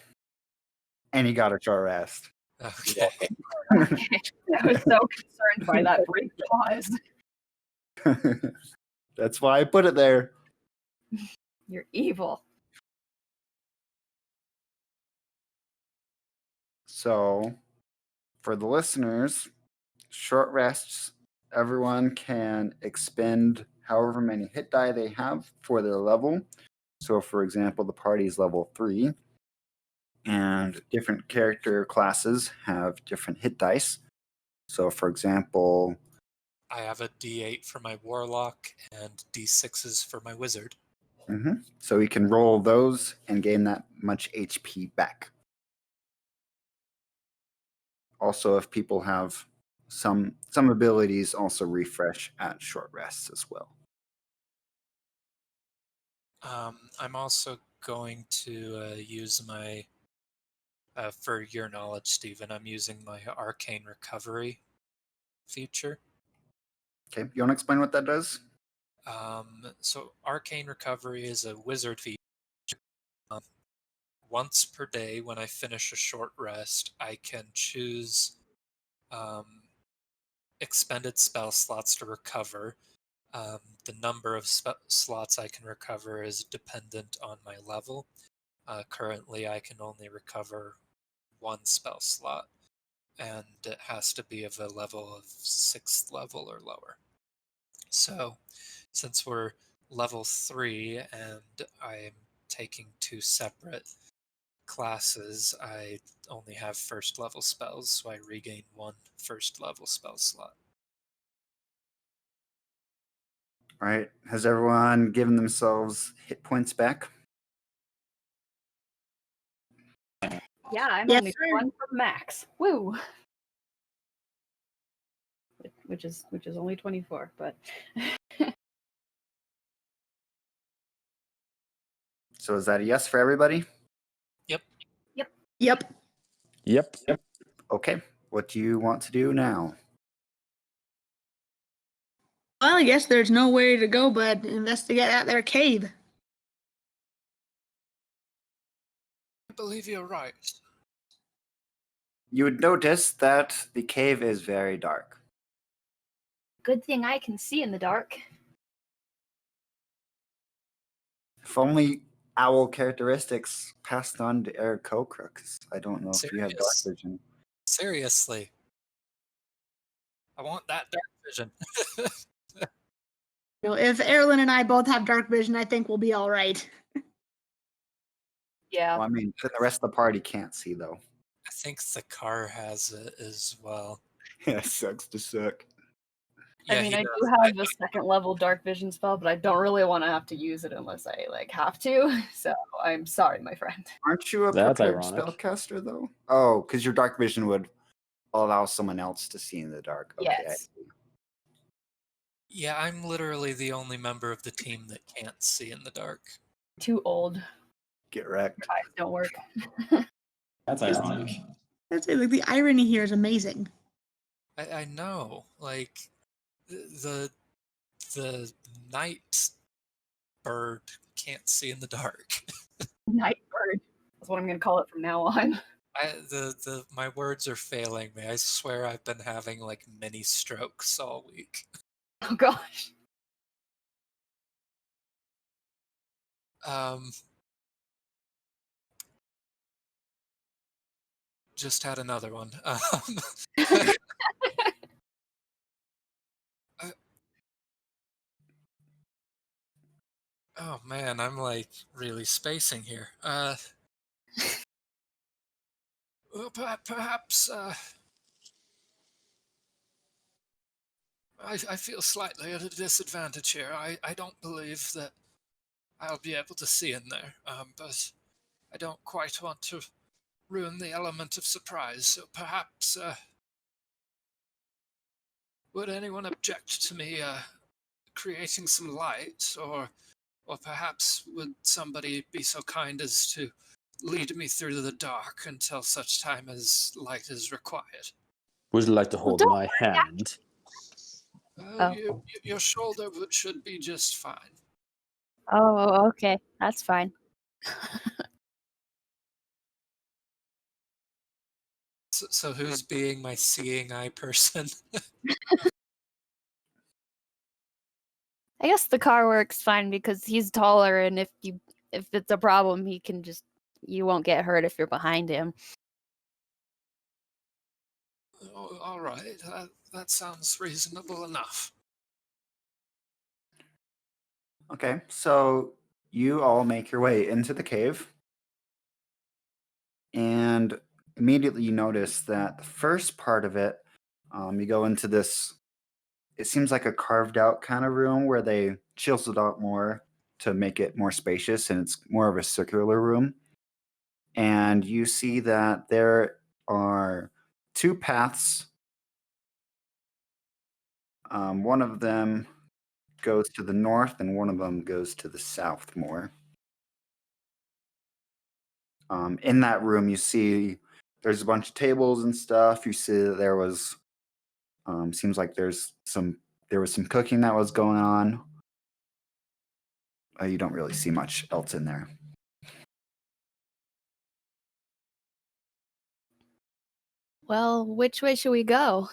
and you got a short rest. Okay. I was so concerned by that brief pause. That's why I put it there. You're evil. So, for the listeners, short rests, everyone can expend however many hit die they have for their level. So, for example, the party's level 3, and different character classes have different hit dice. So, for example, I have a D8 for my warlock and D6s for my wizard. So we can roll those and gain that much HP back. Also, if people have some abilities, also refresh at short rests as well. I'm also going to use my, for your knowledge, Stephen, I'm using my arcane recovery feature. Okay, you want to explain what that does? So arcane recovery is a wizard feature. Once per day, when I finish a short rest, I can choose expended spell slots to recover. The number of slots I can recover is dependent on my level. Currently, I can only recover one spell slot, and it has to be of a level of 6th level or lower. So, since we're level 3 and I'm taking 2 separate classes, I only have 1st level spells, so I regain 1 1st level spell slot. All right. Has everyone given themselves hit points back? Yeah, I'm Yes, only sir. 1 from max. Woo! Which is only 24, but So is that a yes for everybody? Yep. Yep. Okay. What do you want to do now? Well, I guess there's no way to go but investigate out their cave. I believe you're right. You would notice that the cave is very dark. good thing I can see in the dark. If only owl characteristics passed on to Eric Kokrook. I don't know if you have dark Serious? vision. Seriously. I want that dark vision. If Erlen and I both have dark vision, I think we'll be all right. Yeah. Well, I mean, the rest of the party can't see, though. I think the car has it as well. Yeah, sucks to suck. Yeah, I mean, he I does. do have a second level dark vision spell, but I don't really want to have to use it unless I have to. So I'm sorry, my friend. Aren't you a That's prepared ironic. spellcaster though? Oh, because your dark vision would allow someone else to see in the dark. Okay. Yes. Yeah, I'm literally the only member of the team that can't see in the dark. Too old. Get wrecked. Eyes don't work. That's ironic. That's it. Like, the irony here is amazing. I know, like the night bird can't see in the dark. Nightbird. That's what I'm going to call it from now on. My words are failing me. I swear I've been having like mini strokes all week. Oh gosh. Just had another one. Oh man, I'm like really spacing here. Well, perhaps I feel slightly at a disadvantage here. I don't believe that I'll be able to see in there, but I don't quite want to ruin the element of surprise. So perhaps, would anyone object to me creating some light, or perhaps would somebody be so kind as to lead me through the dark until such time as light is required? Would you like to hold don't my hand? Oh. Your shoulder should be just fine. Oh, okay. That's fine. So who's being my seeing eye person? I guess the car works fine because he's taller, and if it's a problem, you won't get hurt if you're behind him. Oh, all right, that sounds reasonable enough. Okay, so you all make your way into the cave, and immediately you notice that the first part of it, you go into this. It seems like a carved out kind of room where they chiseled out more to make it more spacious, and it's more of a circular room. And you see that there are two paths. One of them goes to the north, and one of them goes to the south more. In that room, you see there's a bunch of tables and stuff. You see that there was, seems like there was some cooking that was going on. You don't really see much else in there. Well, which way should we go?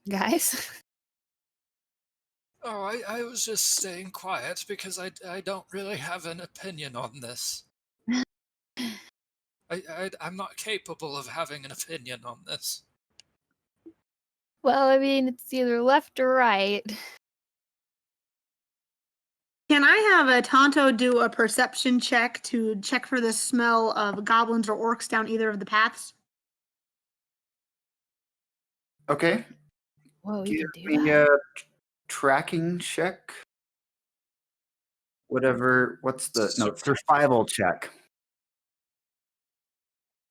Guys? Oh, I was just staying quiet because I don't really have an opinion on this. I'm not capable of having an opinion on this. Well, I mean, it's either left or right. Can I have a Tonto do a perception check to check for the smell of goblins or orcs down either of the paths? Okay, Whoa, you give can do me that. a tracking check. Whatever. What's the survival check?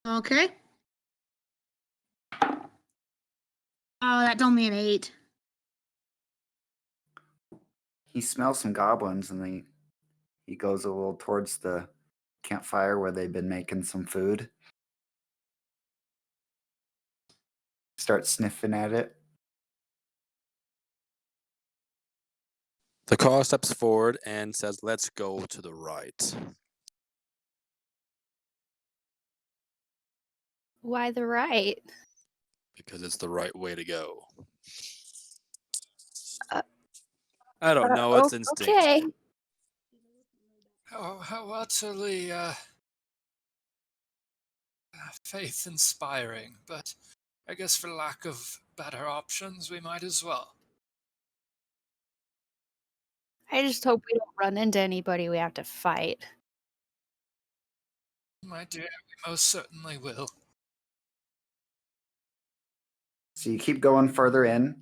Okay. Oh, that's only an 8. He smells some goblins, and he goes a little towards the campfire where they've been making some food. Starts sniffing at it. The car steps forward and says, "Let's go to the right." Why the right? Because it's the right way to go. Uh, I don't know. It's instinct. Okay. How utterly faith-inspiring, but I guess for lack of better options, we might as well. I just hope we don't run into anybody we have to fight. My dear, we most certainly will. So you keep going further in.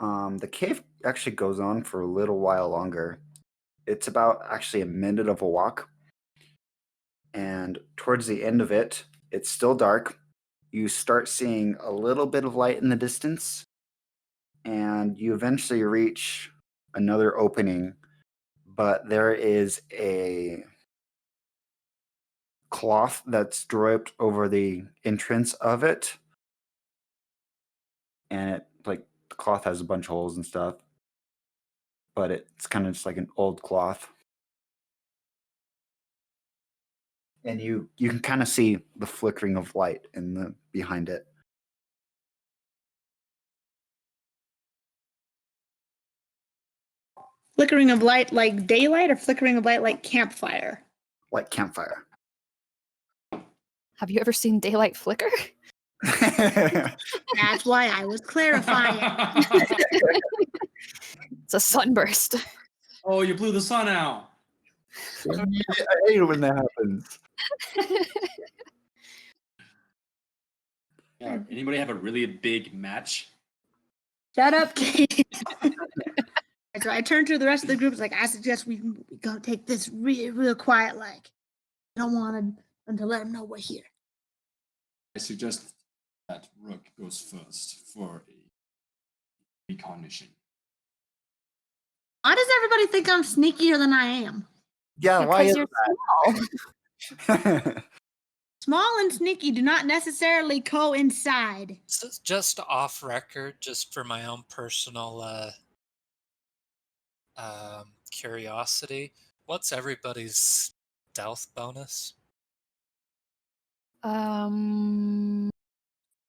The cave actually goes on for a little while longer. It's about actually a minute of a walk. And towards the end of it, it's still dark. You start seeing a little bit of light in the distance, and you eventually reach another opening, but there is a cloth that's draped over the entrance of it, and it like the cloth has a bunch of holes and stuff, but it's kind of just like an old cloth. And you can kind of see the flickering of light in the behind it. Flickering of light like daylight or flickering of light like campfire? Like campfire. Have you ever seen daylight flicker? That's why I was clarifying. It's a sunburst. Oh, you blew the sun out. I hate when that happens. Yeah, anybody have a really big match? Shut up, Kate. So I turned to the rest of the group. It's like, I suggest we go take this real quiet. Like, I don't want them to let them know we're here. I suggest that Rook goes first for a recon mission. Why does everybody think I'm sneakier than I am? Yeah, why Because is you're small. that? Small and sneaky do not necessarily coincide. So just off record, just for my own personal curiosity, what's everybody's stealth bonus? +3.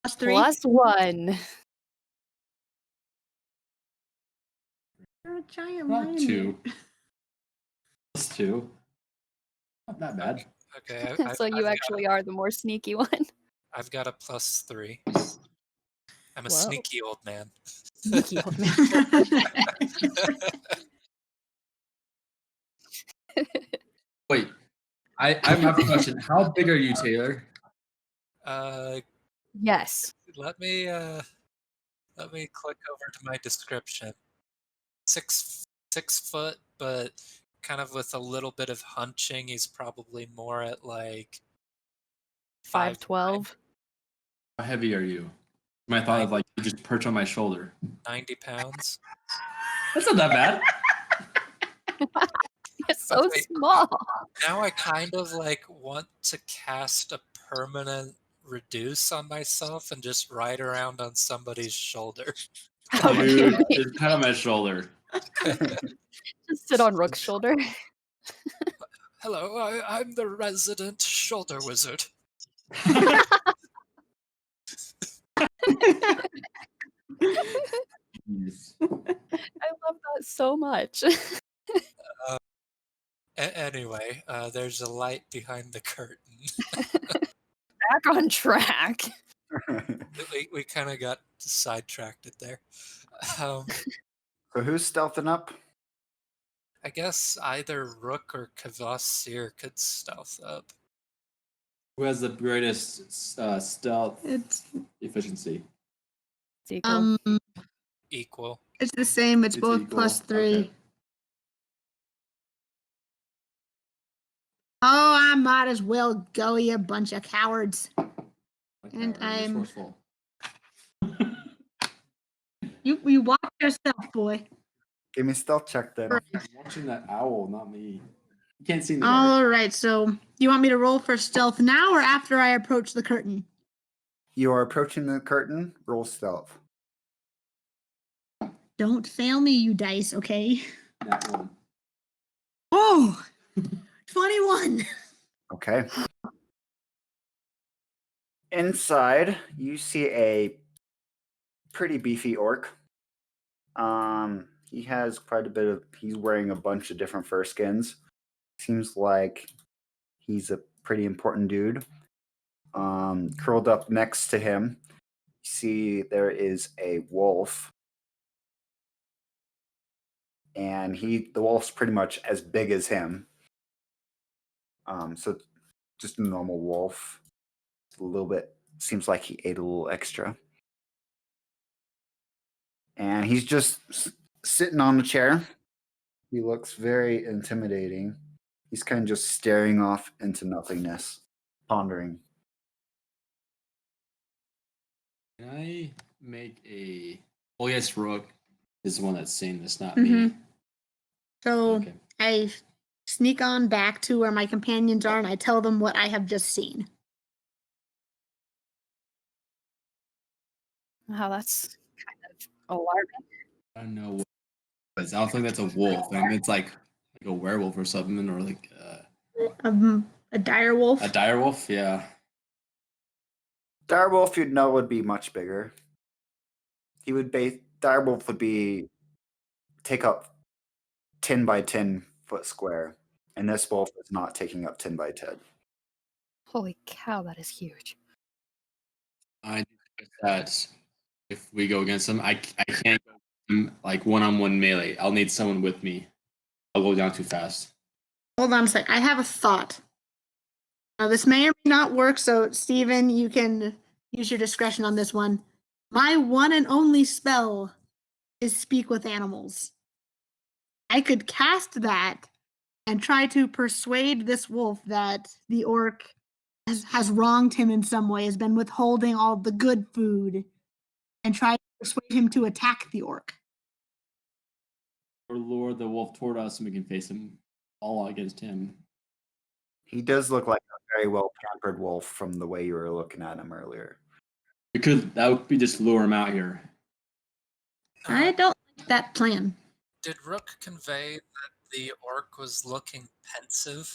+1. You're a giant Not lion. 2. +2. Not that bad. Okay, So you actually are the more sneaky one. I've got a +3. I'm a Whoa. sneaky old man. Sneaky old man. Wait, I have a question. How big are you, Taylor? Yes. Let me click over to my description. 6 foot, but kind of with a little bit of hunching. He's probably more at like 5'12". How heavy are you? I thought of like you just perch on my shoulder. 90 pounds. That's not that bad. You're so Okay. small. Now I kind of like want to cast a permanent reduce on myself and just ride around on somebody's shoulder. Dude, just pat on my shoulder. Just sit on Rook's shoulder. Hello, I'm the resident shoulder wizard. Yes. I love that so much. Anyway, there's a light behind the curtain. Back on track. we kind of got sidetracked there. So who's stealthing up? I guess either Rook or Kvasir could stealth up. Who has the greatest stealth It's efficiency? It's equal. Equal. it's the same. It's It's both equal? +3. Okay. Oh, I might as well go, you bunch of cowards. Like And that, really I'm- resourceful. You watch yourself, boy. Give me a stealth check then. I'm watching that owl, not me. You can't see in the All dark. right, so you want me to roll for stealth now or after I approach the curtain? You are approaching the curtain. Roll stealth. Don't fail me, you dice, okay? That one. Oh, 21. Okay. Inside, you see a pretty beefy orc. He has quite a bit of. He's wearing a bunch of different fur skins. Seems like he's a pretty important dude. Curled up next to him, you see there is a wolf, and the wolf's pretty much as big as him. So just a normal wolf. A little bit. Seems like he ate a little extra. And he's just sitting on the chair. He looks very intimidating. He's kind of just staring off into nothingness, pondering. Can I make a? Oh yes, Rook is the one that's saying this, not me. So Okay. I sneak on back to where my companions are and I tell them what I have just seen. Wow, that's kind of alarming. I don't know. I don't think that's a wolf. I mean, it's like a werewolf or something, or like A dire wolf. a dire wolf. Yeah. Direwolf, you'd know, would be much bigger. He would be Direwolf would be take up 10 by 10 foot square, and this wolf is not taking up 10 by 10. Holy cow, that is huge. I think that if we go against him, I can't go like one-on-one melee. I'll need someone with me. I'll go down too fast. Hold on a sec. I have a thought. Now, this may or may not work, so Steven, you can use your discretion on this one. My one and only spell is Speak with Animals. I could cast that and try to persuade this wolf that the orc has wronged him in some way, has been withholding all the good food, and try to persuade him to attack the orc. Or lure the wolf toward us, and we can face him all against him. He does look like a very well pampered wolf from the way you were looking at him earlier. That would be just lure him out here. I don't like that plan. Did Rook convey that the orc was looking pensive?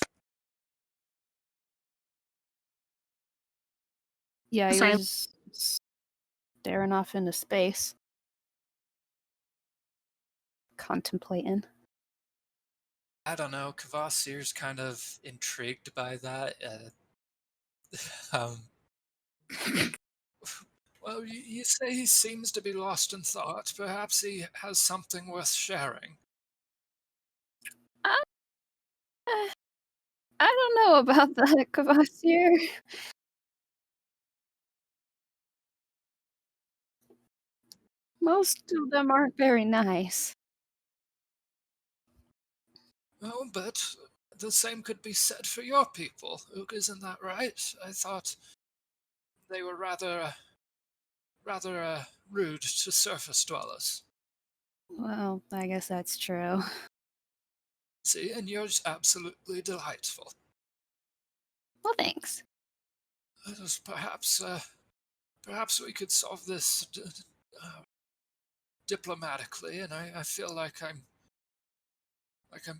Yeah, he Sorry. was staring off into space. Contemplating. I don't know. Kvasir's kind of intrigued by that. Well, you say he seems to be lost in thought. Perhaps he has something worth sharing. I don't know about that, Kvasir. Most of them aren't very nice. Oh, but the same could be said for your people. Isn't that right? I thought they were rather rude to surface dwellers. Well, I guess that's true. See, and you're absolutely delightful. Well, thanks. Perhaps we could solve this diplomatically, and I feel like I'm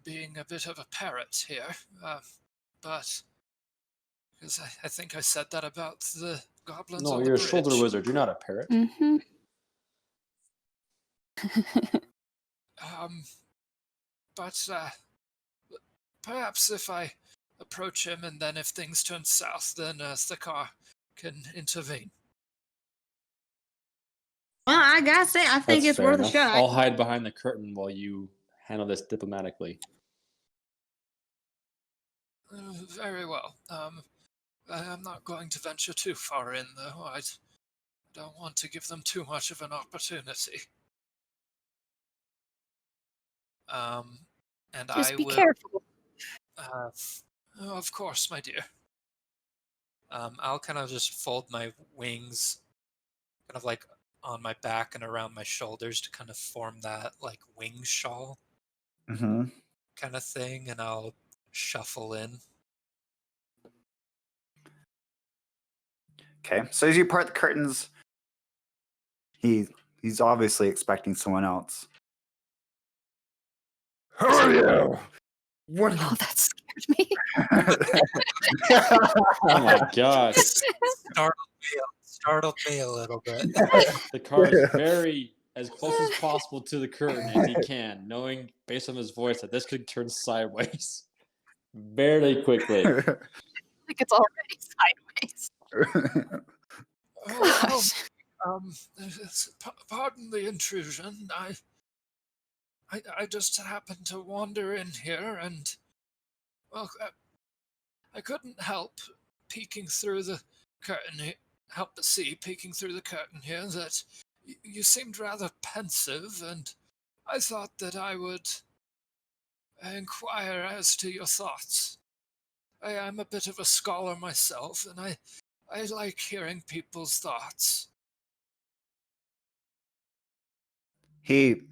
being a bit of a parrot here, but because I think I said that about the goblins. No, on the you're a bridge. shoulder wizard. You're not a parrot. Mm-hmm. But perhaps if I approach him, and then if things turn south, then Thakar can intervene. Well, I gotta say, I think That's it's fair worth a enough. shot. I'll hide behind the curtain while you handle this diplomatically. Very well. I'm not going to venture too far in, though. I don't want to give them too much of an opportunity. And Just be careful. Of course, my dear. I'll kind of just fold my wings, kind of like on my back and around my shoulders to kind of form that like wing shawl Mm-hmm. kind of thing, and I'll shuffle in. Okay, so as you part the curtains, he's obviously expecting someone else. Who are you? What? Oh, that scared me. Oh my gosh. Startled me a little bit. The car is very as close as possible to the curtain as he can, knowing based on his voice that this could turn sideways very quickly. Like it's already sideways. Oh, Gosh. pardon the intrusion. I just happened to wander in here, and well, I couldn't help peeking through the curtain. Help but see, peeking through the curtain here, that You seemed rather pensive, and I thought that I would inquire as to your thoughts. I'm a bit of a scholar myself, and I like hearing people's thoughts. He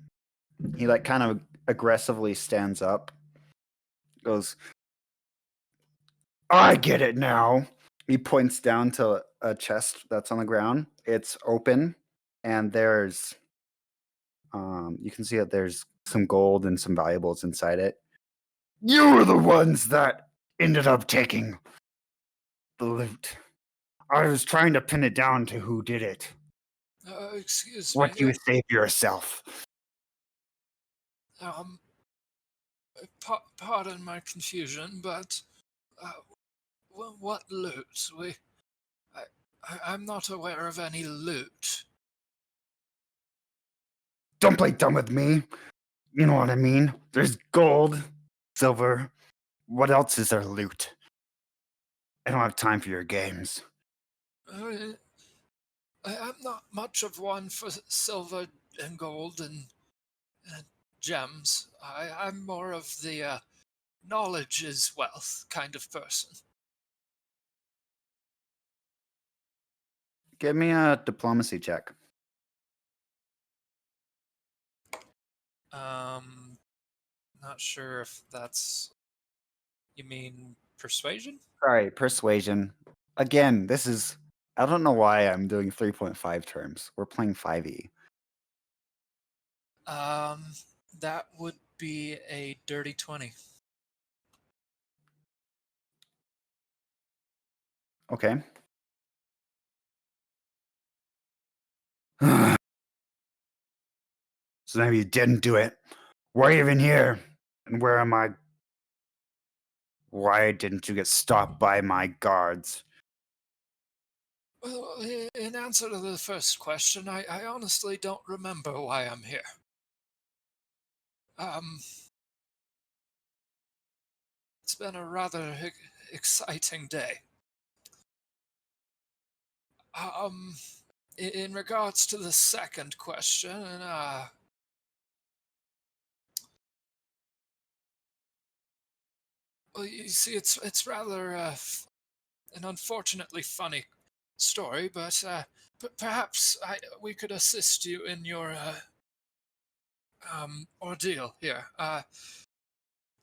like kind of aggressively stands up, goes, I get it now. He points down to a chest that's on the ground. It's open, and there's you can see that there's some gold and some valuables inside it. You were the ones that ended up taking the loot. I was trying to pin it down to who did it. Excuse What me. do you say for yourself? Pardon my confusion, but what loot? I'm not aware of any loot. Don't play dumb with me. You know what I mean? There's gold, silver. What else is there loot? I don't have time for your games. I'm not much of one for silver and gold and gems. I'm more of the knowledge is wealth kind of person. Give me a diplomacy check. Not sure if that's. You mean persuasion? Sorry, persuasion. Again, this is. I don't know why I'm doing 3.5 terms. We're playing 5e. That would be a dirty 20. Okay. So maybe you didn't do it. Why are you even here? And where am I? Why didn't you get stopped by my guards? Well, in answer to the first question, I honestly don't remember why I'm here. It's been a rather exciting day. In regards to the second question, well, you see, it's rather an unfortunately funny story, but perhaps we could assist you in your ordeal here.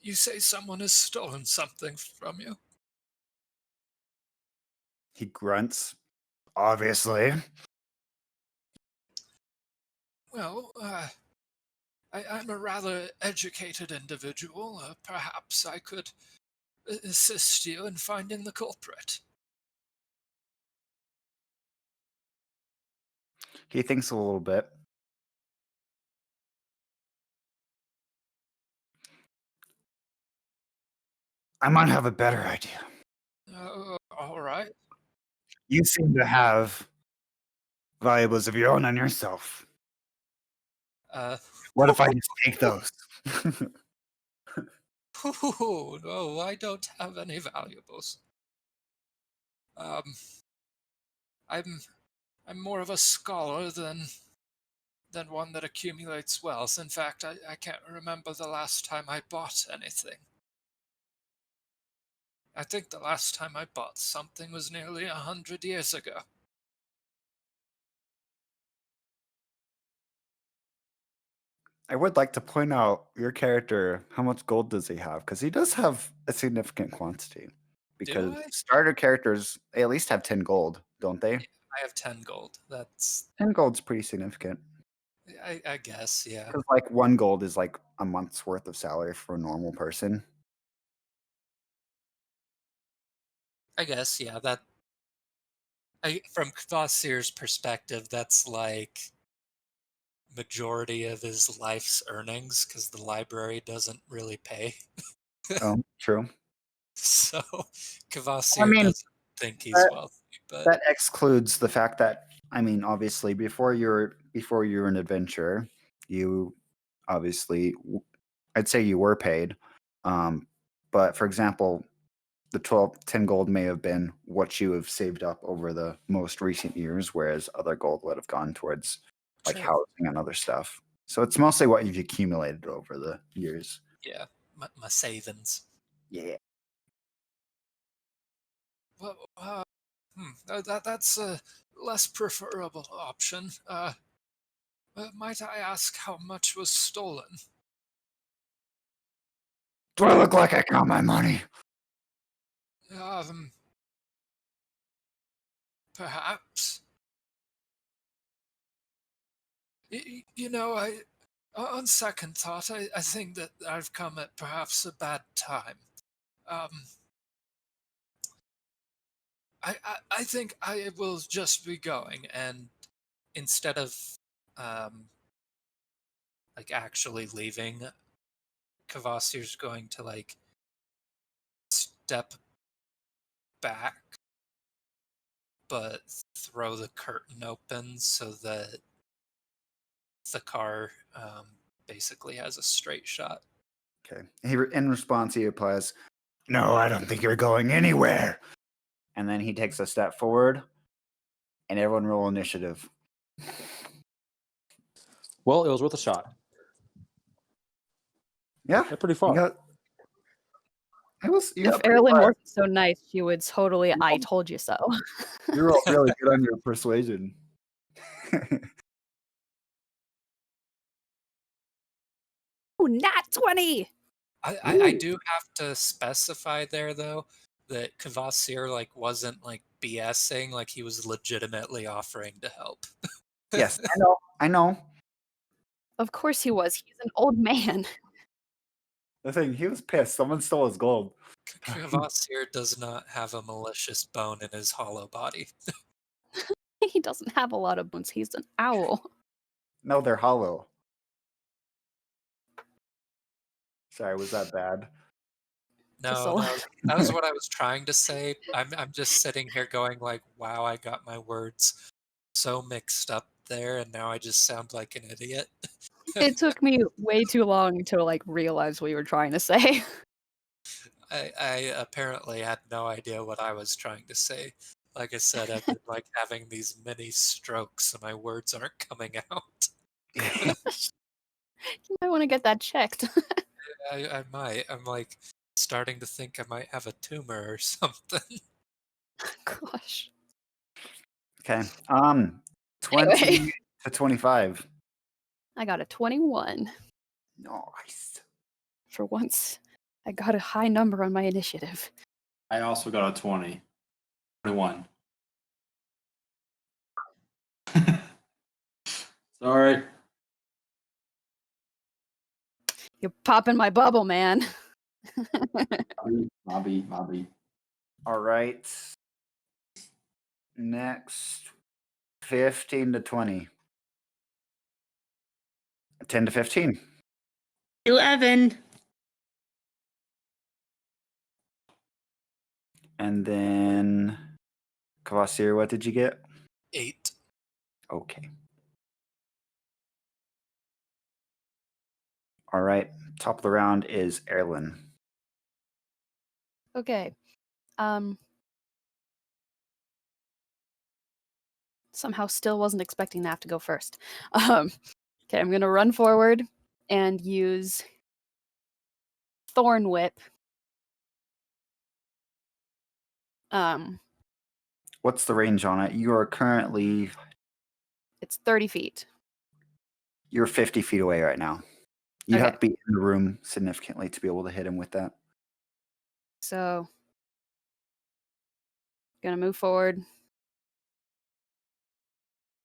You say someone has stolen something from you? He grunts. Obviously. Well, I'm a rather educated individual. Perhaps I could assist you in finding the culprit. He thinks a little bit. I might have a better idea. All right. You seem to have valuables of your own on yourself. What if I just take those? No, I don't have any valuables. I'm more of a scholar than one that accumulates wealth. In fact, I can't remember the last time I bought anything. I think the last time I bought something was nearly 100 years ago. I would like to point out your character, how much gold does he have? Because he does have a significant quantity. Because I? starter characters, they at least have 10 gold, don't they? I have 10 gold. That's 10 gold's pretty significant. I guess, yeah. Because like 1 gold is like a month's worth of salary for a normal person. I guess, yeah. That from Kvasir's perspective, that's like majority of his life's earnings because the library doesn't really pay. Oh, true. So Kvasir I mean, doesn't think he's wealthy, but that excludes the fact that, I mean, obviously before you're an adventurer, you obviously, I'd say you were paid. But for example, the 10 gold may have been what you have saved up over the most recent years, whereas other gold would have gone towards like True. housing and other stuff. So it's mostly what you've accumulated over the years. Yeah, my savings. Yeah. Well, that's a less preferable option. Might I ask how much was stolen? Do I look like I count my money? Perhaps. On second thought, I think that I've come at perhaps a bad time. I think I will just be going, and instead of like actually leaving, Kvasir's going to like step back, but throw the curtain open so that the car basically has a straight shot. Okay. In response, he replies, "No, I don't think you're going anywhere." And then he takes a step forward, and everyone roll initiative. Well, it was worth a shot. Yeah, They're pretty you far. got. It was. You If got pretty Erlen far. wasn't so nice, she would totally, I rolled- told you so. You rolled really good on your persuasion. Oh, nat 20! I do have to specify there though that Kvasir like wasn't like BSing, like he was legitimately offering to help. Yes, I know. Of course he was. He's an old man. The thing, he was pissed. Someone stole his gold. Kvasir does not have a malicious bone in his hollow body. He doesn't have a lot of bones. He's an owl. No, they're hollow. Sorry, was that bad? Just a No, lot. that was what I was trying to say. I'm just sitting here going like, wow, I got my words so mixed up there, and now I just sound like an idiot. It took me way too long to like realize what you were trying to say. I apparently had no idea what I was trying to say. Like I said, I've been like having these mini strokes and my words aren't coming out. You might want to get that checked. I might. I'm like starting to think I might have a tumor or something. Gosh. Okay. 20 Anyway. to 25. I got a 21. Nice. For once, I got a high number on my initiative. I also got a 20. 21. Sorry. You're popping my bubble, man. Mobby. All right. Next, 15 to 20. 10 to 15. 11. And then, Kvasir, what did you get? 8. Okay. All right. Top of the round is Erlen. Okay. Somehow still wasn't expecting to have to go first. Okay, I'm gonna run forward and use Thorn Whip. What's the range on it? You are currently, It's 30 feet. you're 50 feet away right now. You'd Okay. have to be in the room significantly to be able to hit him with that. So, gonna move forward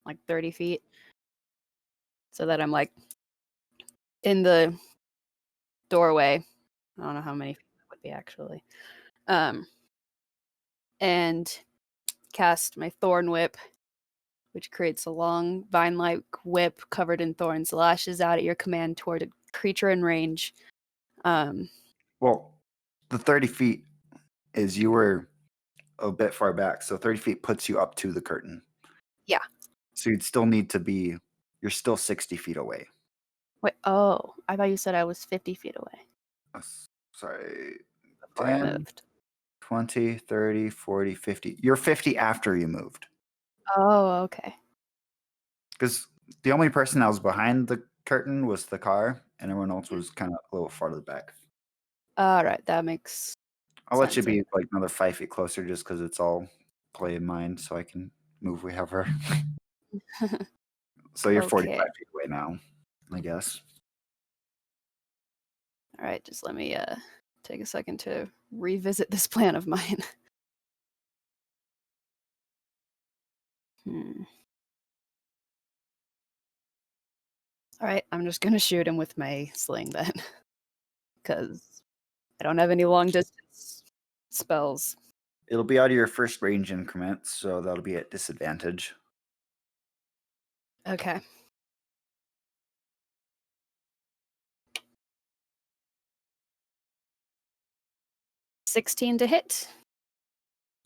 like 30 feet so that I'm like in the doorway. I don't know how many feet that would be actually. And cast my Thorn Whip, which creates a long vine-like whip covered in thorns, lashes out at your command toward a creature in range. Well, the 30 feet is you were a bit far back. So 30 feet puts you up to the curtain. Yeah. So you'd still need to be, you're still 60 feet away. Wait, oh, I thought you said I was 50 feet away Sorry. before I 10, moved. 20, 30, 40, 50. You're 50 after you moved. Oh, okay. Because The only person that was behind the curtain was the car, and everyone else was kind of a little farther back. All right, that makes I'll let you sense. be like another 5 feet closer just because it's all play in mind, so I can move wherever. So you're 45 Okay. feet away now, I guess. All right, just let me take a second to revisit this plan of mine. All right, I'm just gonna shoot him with my sling then, because I don't have any long distance spells. It'll be out of your first range increment, so that'll be at disadvantage. Okay. $16 to hit.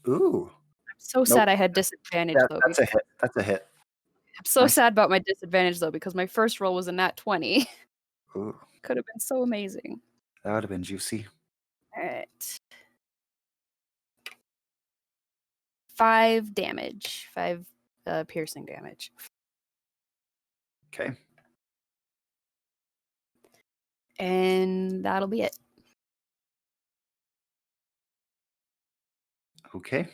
Ooh. I'm so sad I had disadvantage though. That's a hit. That's a hit. I'm so Nice. sad about my disadvantage though, because my first roll was a nat 20. Ooh, Could have been so amazing. that would have been juicy. All right. 5 damage. 5 piercing damage. Okay. And that'll be it. Okay.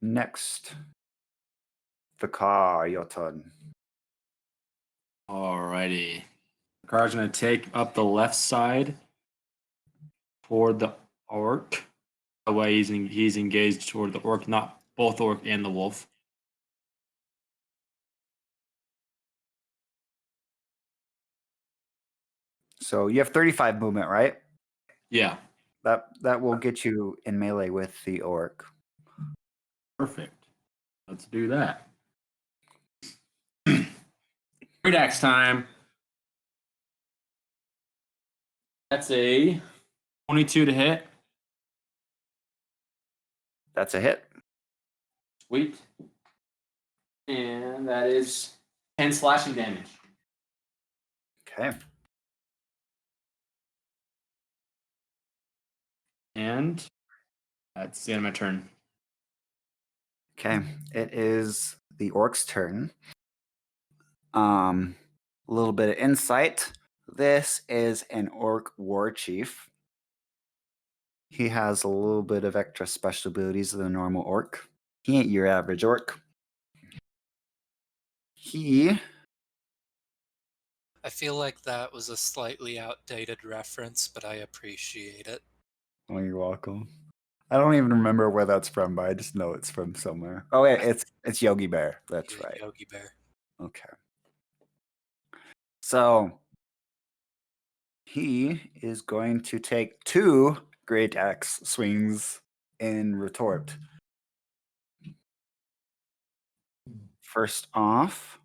Next. The car, your turn. Alrighty. The car's gonna take up the left side toward the orc. The way he's engaged toward the orc, not both orc and the wolf. So you have 35 movement, right? Yeah. That will get you in melee with the orc. Perfect. Let's do that. Great axe time. That's a 22 to hit. That's a hit. Sweet. And that is 10 slashing damage. Okay. And that's the end of my turn. Okay. It is the orc's turn. A little bit of insight. This is an orc war chief. He has a little bit of extra special abilities than a normal orc. He ain't your average orc. I feel like that was a slightly outdated reference, but I appreciate it. Oh, you're welcome. I don't even remember where that's from, but I just know it's from somewhere. Oh, wait, it's Yogi Bear. That's right. Yogi Bear. Okay. So he is going to take 2 great axe swings in retort. First off,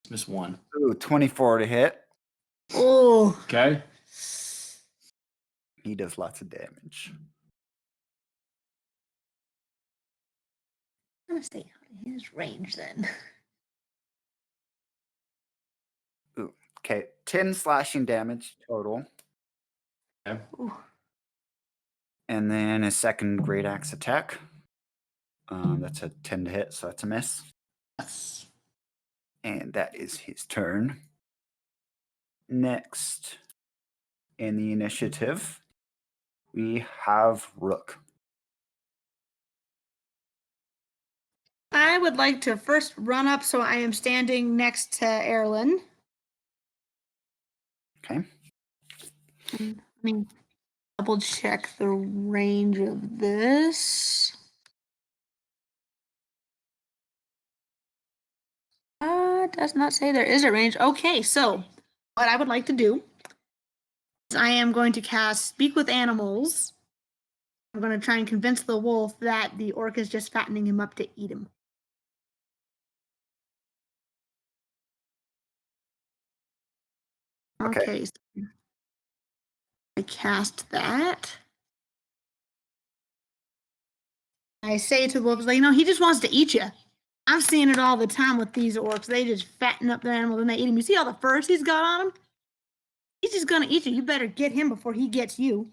Miss one. ooh, 24 to hit. Oh, Okay. He does lots of damage. I'm gonna stay out of his range then. Ooh, okay, 10 slashing damage total. Okay. Ooh. And then a second great axe attack. That's a 10 to hit, so that's a miss. Yes. And that is his turn. Next in the initiative, we have Rook. I would like to first run up so I am standing next to Erlen. Okay. Let me double check the range of this. Does not say there is a range. Okay, so what I would like to do is I am going to cast Speak with Animals. I'm going to try and convince the wolf that the orc is just fattening him up to eat him. Okay, so I cast that. I say to the wolves, like, he just wants to eat you. I'm seeing it all the time with these orcs. They just fatten up their animals and they eat him. You see all the furs he's got on him? He's just gonna eat you. You better get him before he gets you.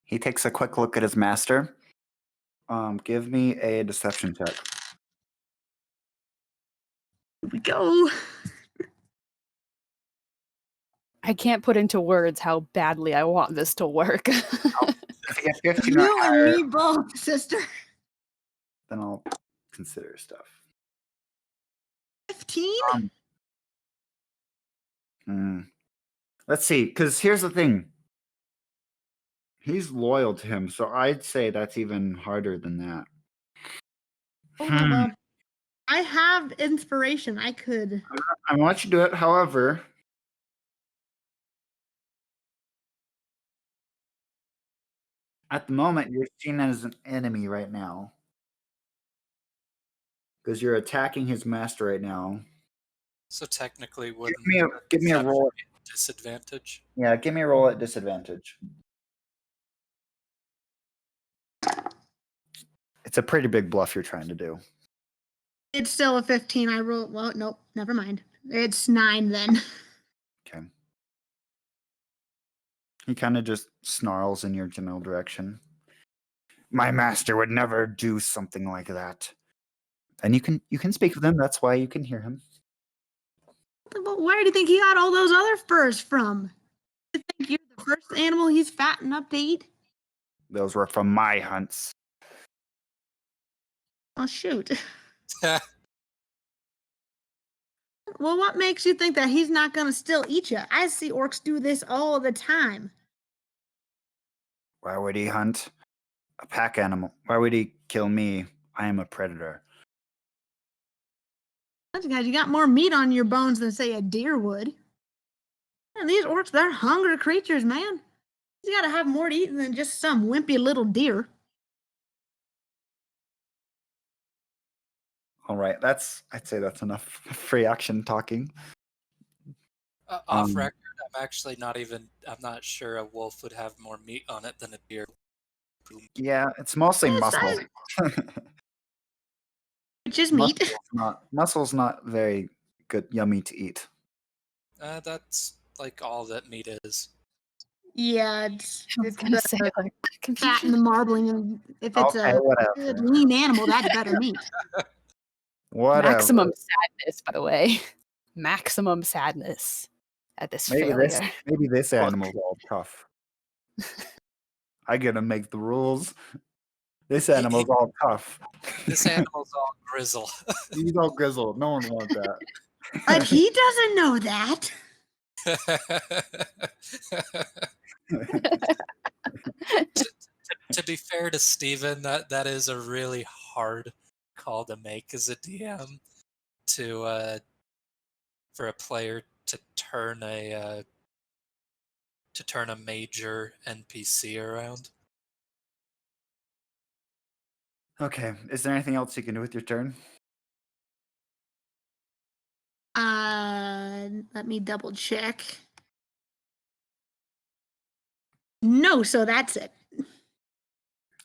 He takes a quick look at his master. Give me a deception check. Here we go. I can't put into words how badly I want this to work. If you get 15 or You and higher, me both, sister. then I'll consider stuff. 15? Let's see, because here's the thing. He's loyal to him, so I'd say that's even harder than that. Oh, well. I have inspiration. I could. I want you to do it, however. At the moment, you're seen as an enemy right now. Because you're attacking his master right now. So technically, wouldn't Give me a roll. be a disadvantage? Yeah, give me a roll at disadvantage. It's a pretty big bluff you're trying to do. It's still a 15. I rolled. Well, nope. Never mind. It's 9 then. Okay. He kind of just snarls in your general direction. My master would never do something like that. And you can speak with him. That's why you can hear him. But where do you think he got all those other furs from? You think you're the first animal he's fattened up to eat? Those were from my hunts. Oh, shoot. Well, what makes you think that he's not going to still eat you? I see orcs do this all the time. Why would he hunt a pack animal? Why would he kill me? I am a predator. That's because you got more meat on your bones than, say, a deer would. And these orcs, they're hungry creatures, man. You got to have more to eat than just some wimpy little deer. All right, I'd say that's enough free action talking. Off record, I'm not sure a wolf would have more meat on it than a deer. Yeah, it's mostly Yes, muscle. Which is meat. Muscle's not very good, yummy to eat. That's like all that meat is. Yeah, I was gonna say, like, fat and the marbling, and if it's Okay, a whatever. good lean animal, that's better meat. Whatever. maximum sadness, by the way. Maximum sadness at this failure. Maybe this animal's all tough. I gotta make the rules. This animal's all tough. This animal's all grizzle. He's all grizzled. No one wants that. But he doesn't know that. to be fair to Steven, that is a really hard call to make as a DM for a player to turn a major NPC around. Okay. Is there anything else you can do with your turn? Let me double check. No, so that's it.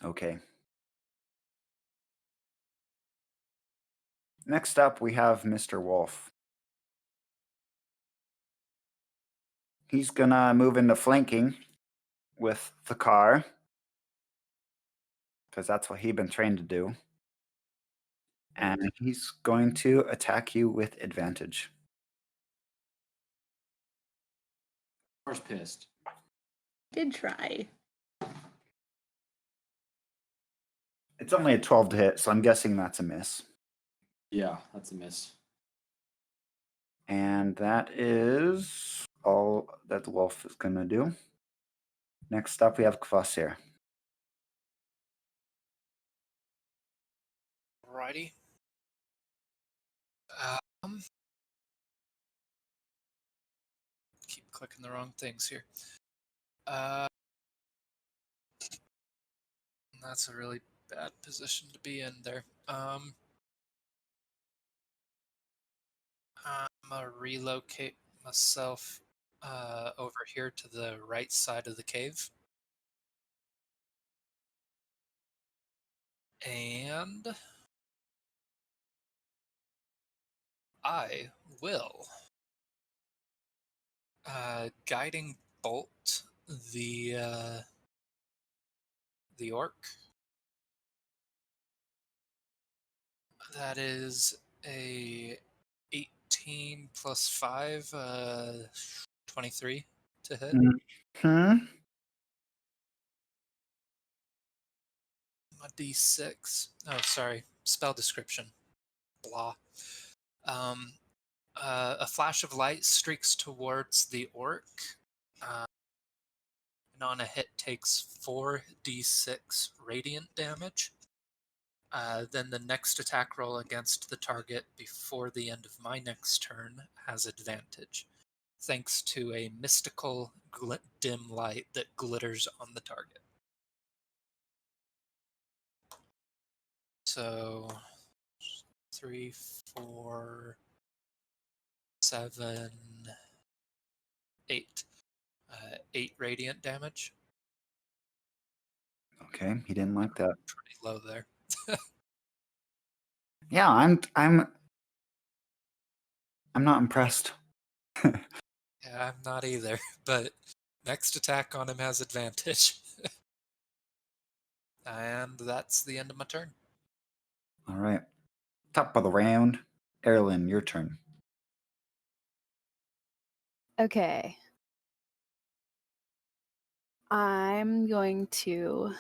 Okay. Next up, we have Mr. Wolf. He's gonna move into flanking with the car, because that's what he's been trained to do. And he's going to attack you with advantage. Car's pissed. Did try. It's only a 12 to hit, so I'm guessing that's a miss. Yeah, that's a miss. And that is all that the wolf is going to do. Next up, we have Kvasir. Alrighty. Keep clicking the wrong things here. That's a really bad position to be in there. I'm gonna relocate myself over here to the right side of the cave. And I will guiding bolt the orc. That is a 18 plus 5, 23 to hit. Hmm. A D6. Oh, sorry. Spell description. Blah. A flash of light streaks towards the orc. And on a hit takes 4d6 radiant damage. Then the next attack roll against the target before the end of my next turn has advantage, thanks to a mystical dim light that glitters on the target. So 3, 4, 7, 8. 8 radiant damage. Okay, he didn't like that. Pretty low there. Yeah, I'm not impressed. Yeah, I'm not either, but next attack on him has advantage. And that's the end of my turn. All right. Top of the round. Erlen, your turn. Okay. I'm going to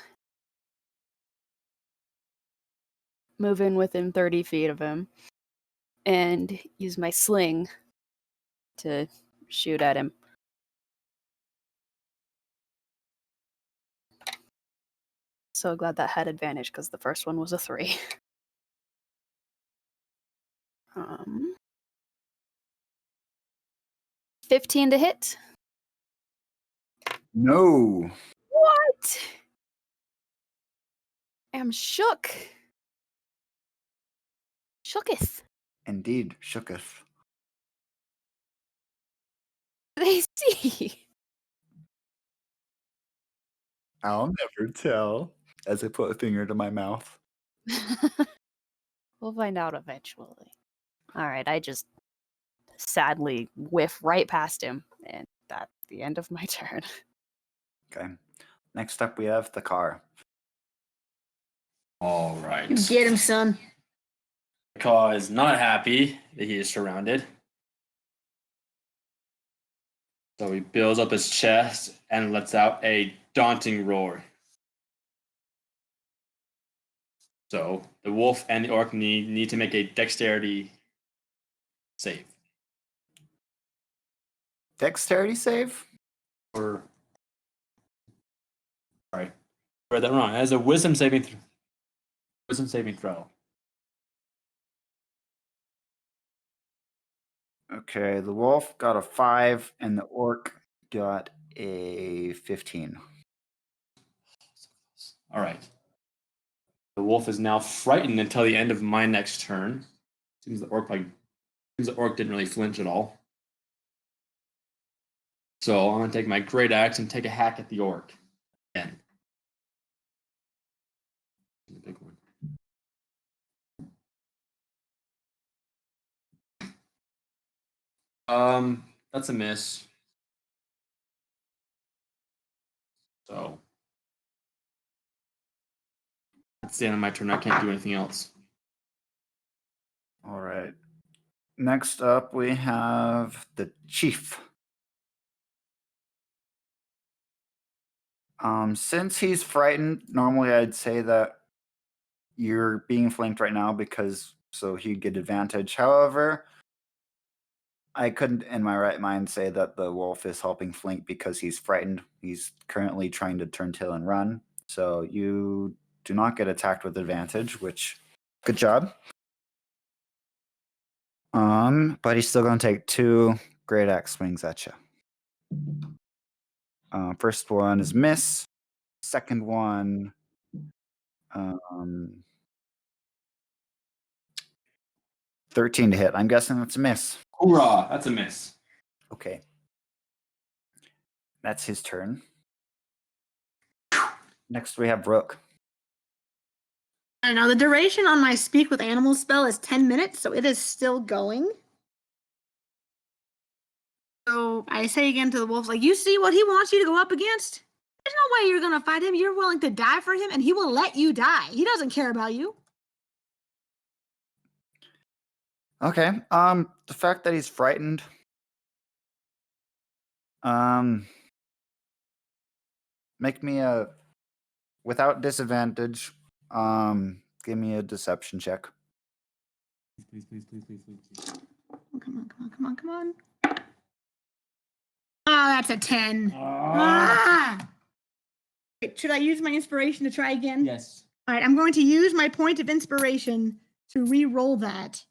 move in within 30 feet of him and use my sling to shoot at him. So glad that had advantage because the first one was a 3. 15 to hit. No. What? I'm shook. Shooketh. Indeed, shooketh. They see. I'll never tell. As I put a finger to my mouth. We'll find out eventually. All right, I just sadly whiff right past him, and that's the end of my turn. Okay. Next up, we have the car. All right. Get him, son. Ka is not happy that he is surrounded. So he builds up his chest and lets out a daunting roar. So the wolf and the orc need to make a dexterity save. Dexterity save? Or sorry, I read that wrong. It has a wisdom saving throw. Okay, the wolf got a 5 and the orc got a 15. All right. The wolf is now frightened until the end of my next turn. Seems the orc didn't really flinch at all. So I'm gonna take my great axe and take a hack at the orc again. The big one. That's a miss. So that's the end of my turn. I can't do anything else. All right. Next up, we have the chief. Since he's frightened, normally I'd say that you're being flanked right now because so he'd get advantage. However, I couldn't in my right mind say that the wolf is helping flank because he's frightened. He's currently trying to turn tail and run. So you do not get attacked with advantage, which good job. But he's still gonna take 2 great axe swings at you. First one is miss. Second one, 13 to hit. I'm guessing that's a miss. Hoorah! That's a miss. Okay. That's his turn. Next, we have Rook. I know the duration on my speak with animals spell is 10 minutes, so it is still going. So I say again to the wolf, like, you see what he wants you to go up against? There's no way you're going to fight him. You're willing to die for him, and he will let you die. He doesn't care about you. Okay. The fact that he's frightened. Make me a without disadvantage. Give me a deception check. Please. Come on. Oh, that's a 10. Ah! Wait, should I use my inspiration to try again? Yes. All right, I'm going to use my point of inspiration to re-roll that.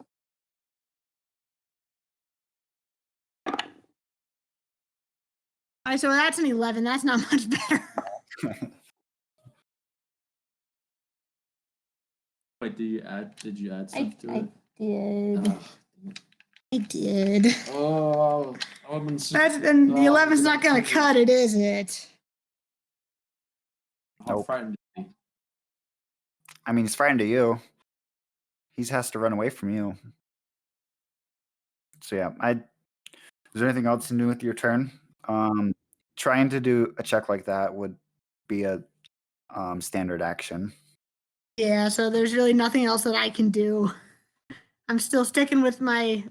All right, so that's an 11. That's not much better. Wait, did you add stuff to it? Did. I did. Oh, I would have been And the 11's not going to cut it, is it? How Nope. frightened is he? I mean, he's frightened of you. He has to run away from you. So yeah, is there anything else to do with your turn? Trying to do a check like that would be a standard action. Yeah, so there's really nothing else that I can do. I'm still sticking with my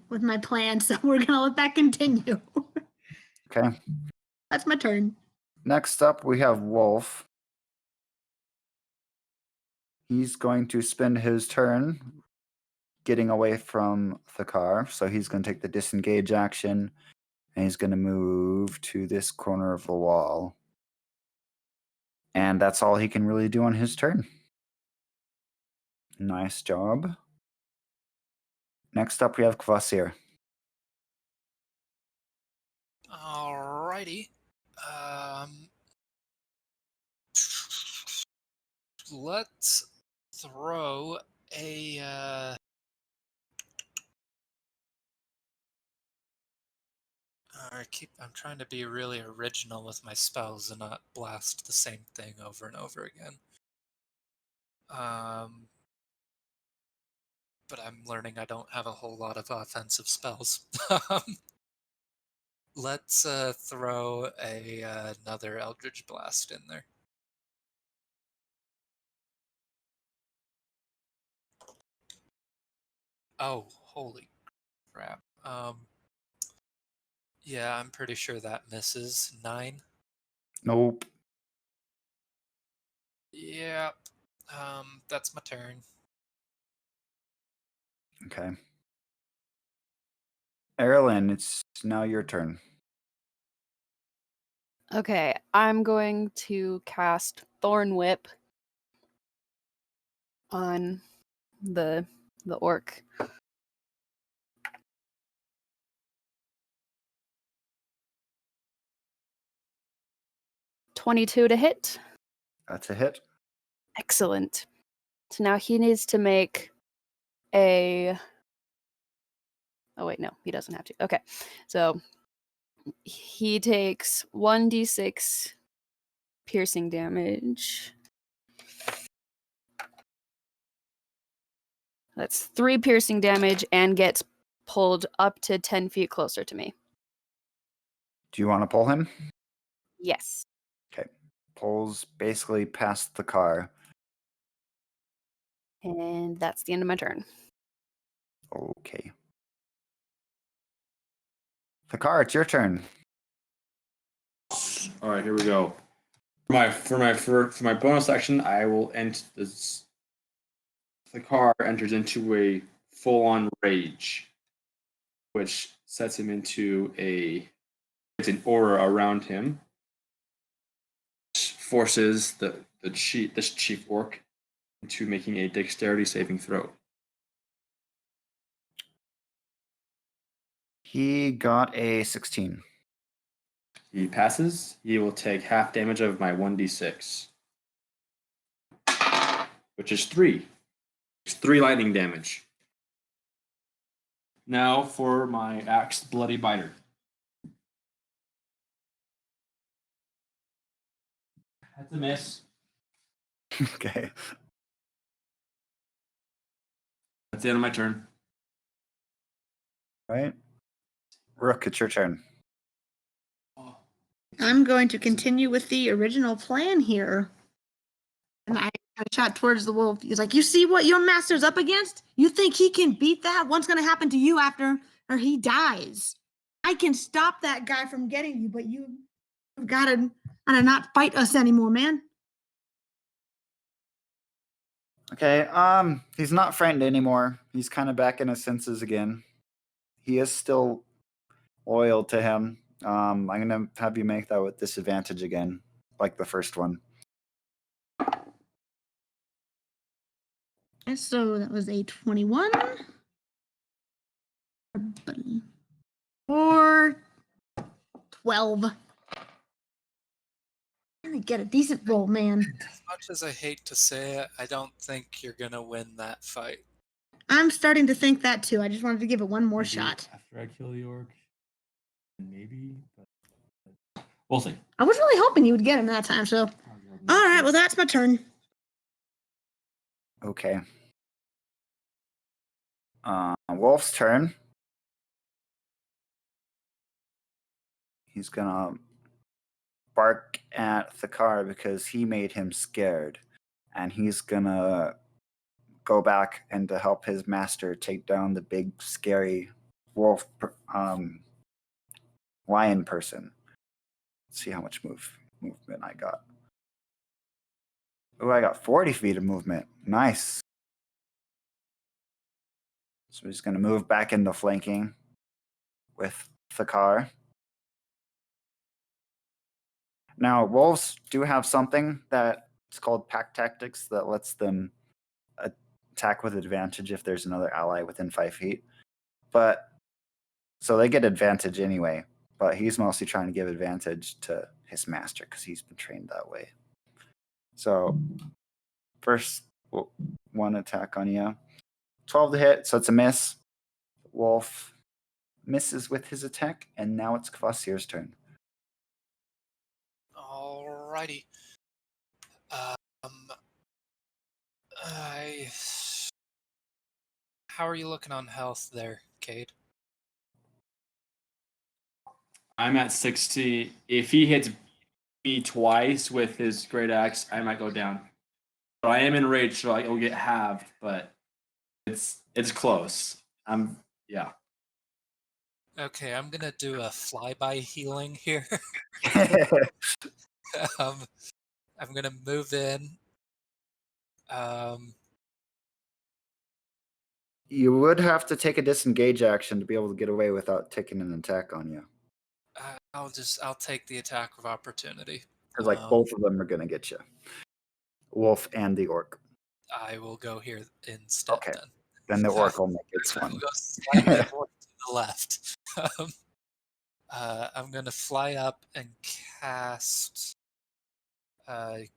plan, so we're gonna let that continue. Okay. That's my turn. Next up, we have Wolf. He's going to spend his turn getting away from the car. So he's going to take the disengage action, and he's going to move to this corner of the wall. And that's all he can really do on his turn. Nice job. Next up, we have Kvasir. Alrighty. Let's throw a I'm trying to be really original with my spells and not blast the same thing over and over again. But I'm learning I don't have a whole lot of offensive spells. Let's throw another Eldritch Blast in there. Oh, holy crap. Yeah, I'm pretty sure that misses. 9. Nope. Yep. That's my turn. Okay. Erlen, it's now your turn. Okay, I'm going to cast Thorn Whip on the orc. $22 to hit. That's a hit. Excellent. So now he needs to make a... Oh, wait, no, he doesn't have to. Okay, so he takes 1d6 piercing damage. That's 3 piercing damage and gets pulled up to 10 feet closer to me. Do you want to pull him? Yes. Okay. Pulls basically past the car. And that's the end of my turn. Okay. The car, it's your turn. All right, here we go. For my bonus action, I will end this. The car enters into a full-on rage, which sets him into an aura around him, which forces this chief orc into making a dexterity saving throw. He got a 16. He passes. He will take half damage of my 1d6, which is 3. It's 3 lightning damage. Now for my axe bloody biter. That's a miss. Okay. That's the end of my turn. Right. Rook, it's your turn. I'm going to continue with the original plan here. And I I shot towards the wolf. He's like, you see what your master's up against? You think he can beat that? What's going to happen to you after or he dies? I can stop that guy from getting you, but you've got to not fight us anymore, man. Okay, he's not frightened anymore. He's kind of back in his senses again. He is still loyal to him. I'm gonna have you make that with disadvantage again, like the first one. And so that was a 21. Or 12. Let me get a decent roll, man. As much as I hate to say it, I don't think you're gonna win that fight. I'm starting to think that too. I just wanted to give it one more Maybe shot. after I kill the orc, maybe. But we'll see. I was really hoping you would get him that time, so. All right, well, that's my turn. Okay. Wolf's turn. He's gonna bark at Thakar because he made him scared, and he's gonna go back and to help his master take down the big scary wolf lion person. Let's see how much movement I got. Oh, I got 40 feet of movement. Nice. So he's going to move back into flanking with Thakar. Now, wolves do have something that it's called pack tactics that lets them attack with advantage if there's another ally within 5 feet. But so they get advantage anyway. But he's mostly trying to give advantage to his master because he's been trained that way. So first one attack on you. 12 to hit, so it's a miss. Wolf misses with his attack, and now it's Kvasir's turn. Alrighty. How are you looking on health there, Cade? I'm at 60. If he hits me twice with his great axe, I might go down. But I am in rage, so I will get halved. But it's close. Yeah. Okay, I'm gonna do a flyby healing here. I'm gonna move in. You would have to take a disengage action to be able to get away without taking an attack on you. I'll take the attack of opportunity. Because both of them are going to get you. Wolf and the orc. I will go here instead. Okay. Then. Then the orc will make its I one. will go slightly more to the left. I'm gonna fly up and cast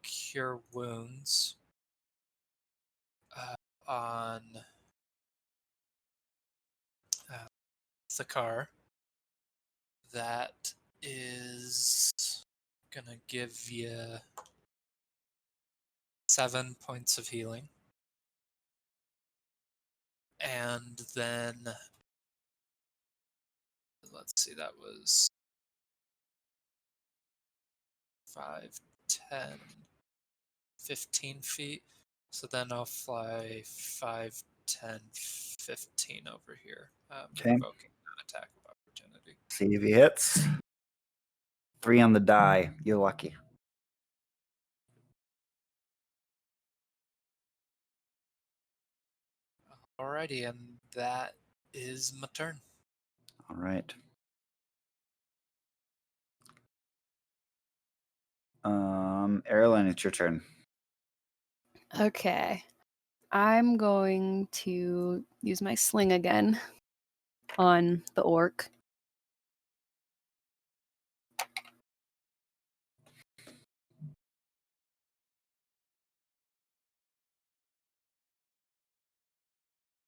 Cure Wounds on Thakar. That is gonna give you 7 points of healing. And then, let's see, that was 5, 10, 15 feet. So then I'll fly 5, 10, 15 over here. Okay. Provoking an attack of opportunity. See if he hits. 3 on the die. You're lucky. Alrighty, and that is my turn. All right. Erlen, it's your turn. Okay. I'm going to use my sling again on the orc.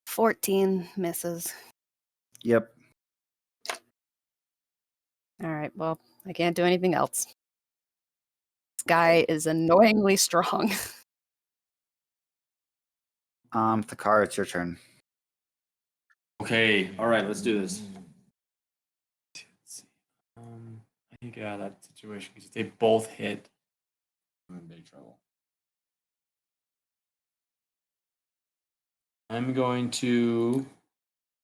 "14 misses. Yep. All right, well, I can't do anything else. This guy is annoyingly strong. Thakar, it's your turn. Okay. All right. Let's do this. Let's see. I think out of that situation because if they both hit, I'm in big trouble. I'm going to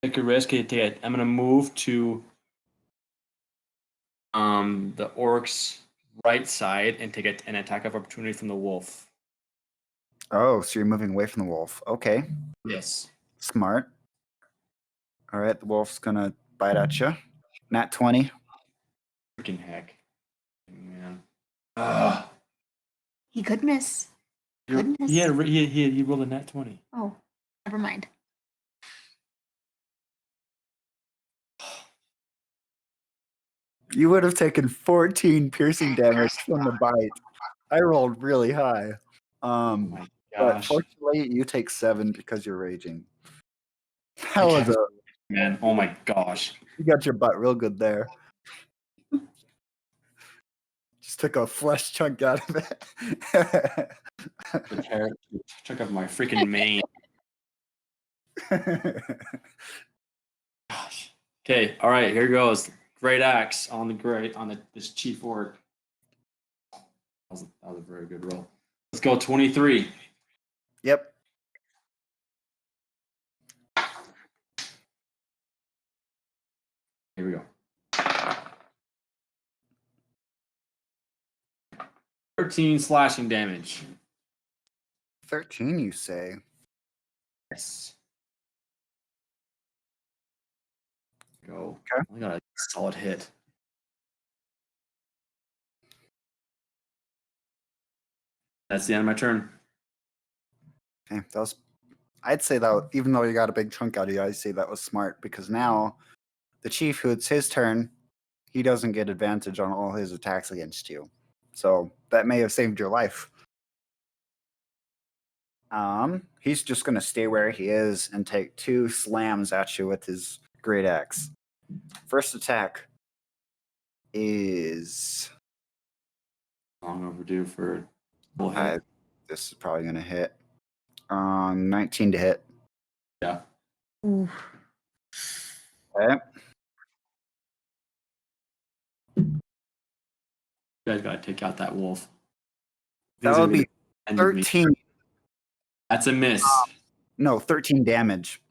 take a risk. I'm going to move to the orc's right side and take an attack of opportunity from the wolf. Oh, so you're moving away from the wolf. Okay. Yes. Smart. All right, the wolf's gonna bite at you. Nat 20. Freaking heck. Man. Ugh. He could miss. He Goodness. he rolled a nat 20. Oh, never mind. You would have taken 14 piercing damage from the bite. I rolled really high. Oh my But gosh. fortunately, you take 7 because you're raging. That was a Man, oh my gosh. you got your butt real good there. Just took a flesh chunk out of it. The parrot took off my freaking mane. Gosh. Okay, all right, here goes. Great axe on this chief orc. That was a very good roll. Let's go 23. Yep. Here we go. 13 slashing damage. 13, you say? Yes. Go. Okay. I got a solid hit. That's the end of my turn. Okay, I'd say that even though you got a big chunk out of you, I'd say that was smart because now the chief, who it's his turn, he doesn't get advantage on all his attacks against you. So that may have saved your life. He's just gonna stay where he is and take 2 slams at you with his great axe. First attack is Long overdue for a full hit. this is probably gonna hit. 19 to hit. Yeah. Ooh. Okay. You guys gotta take out that wolf. That would be 13. That's a miss. No, 13 damage.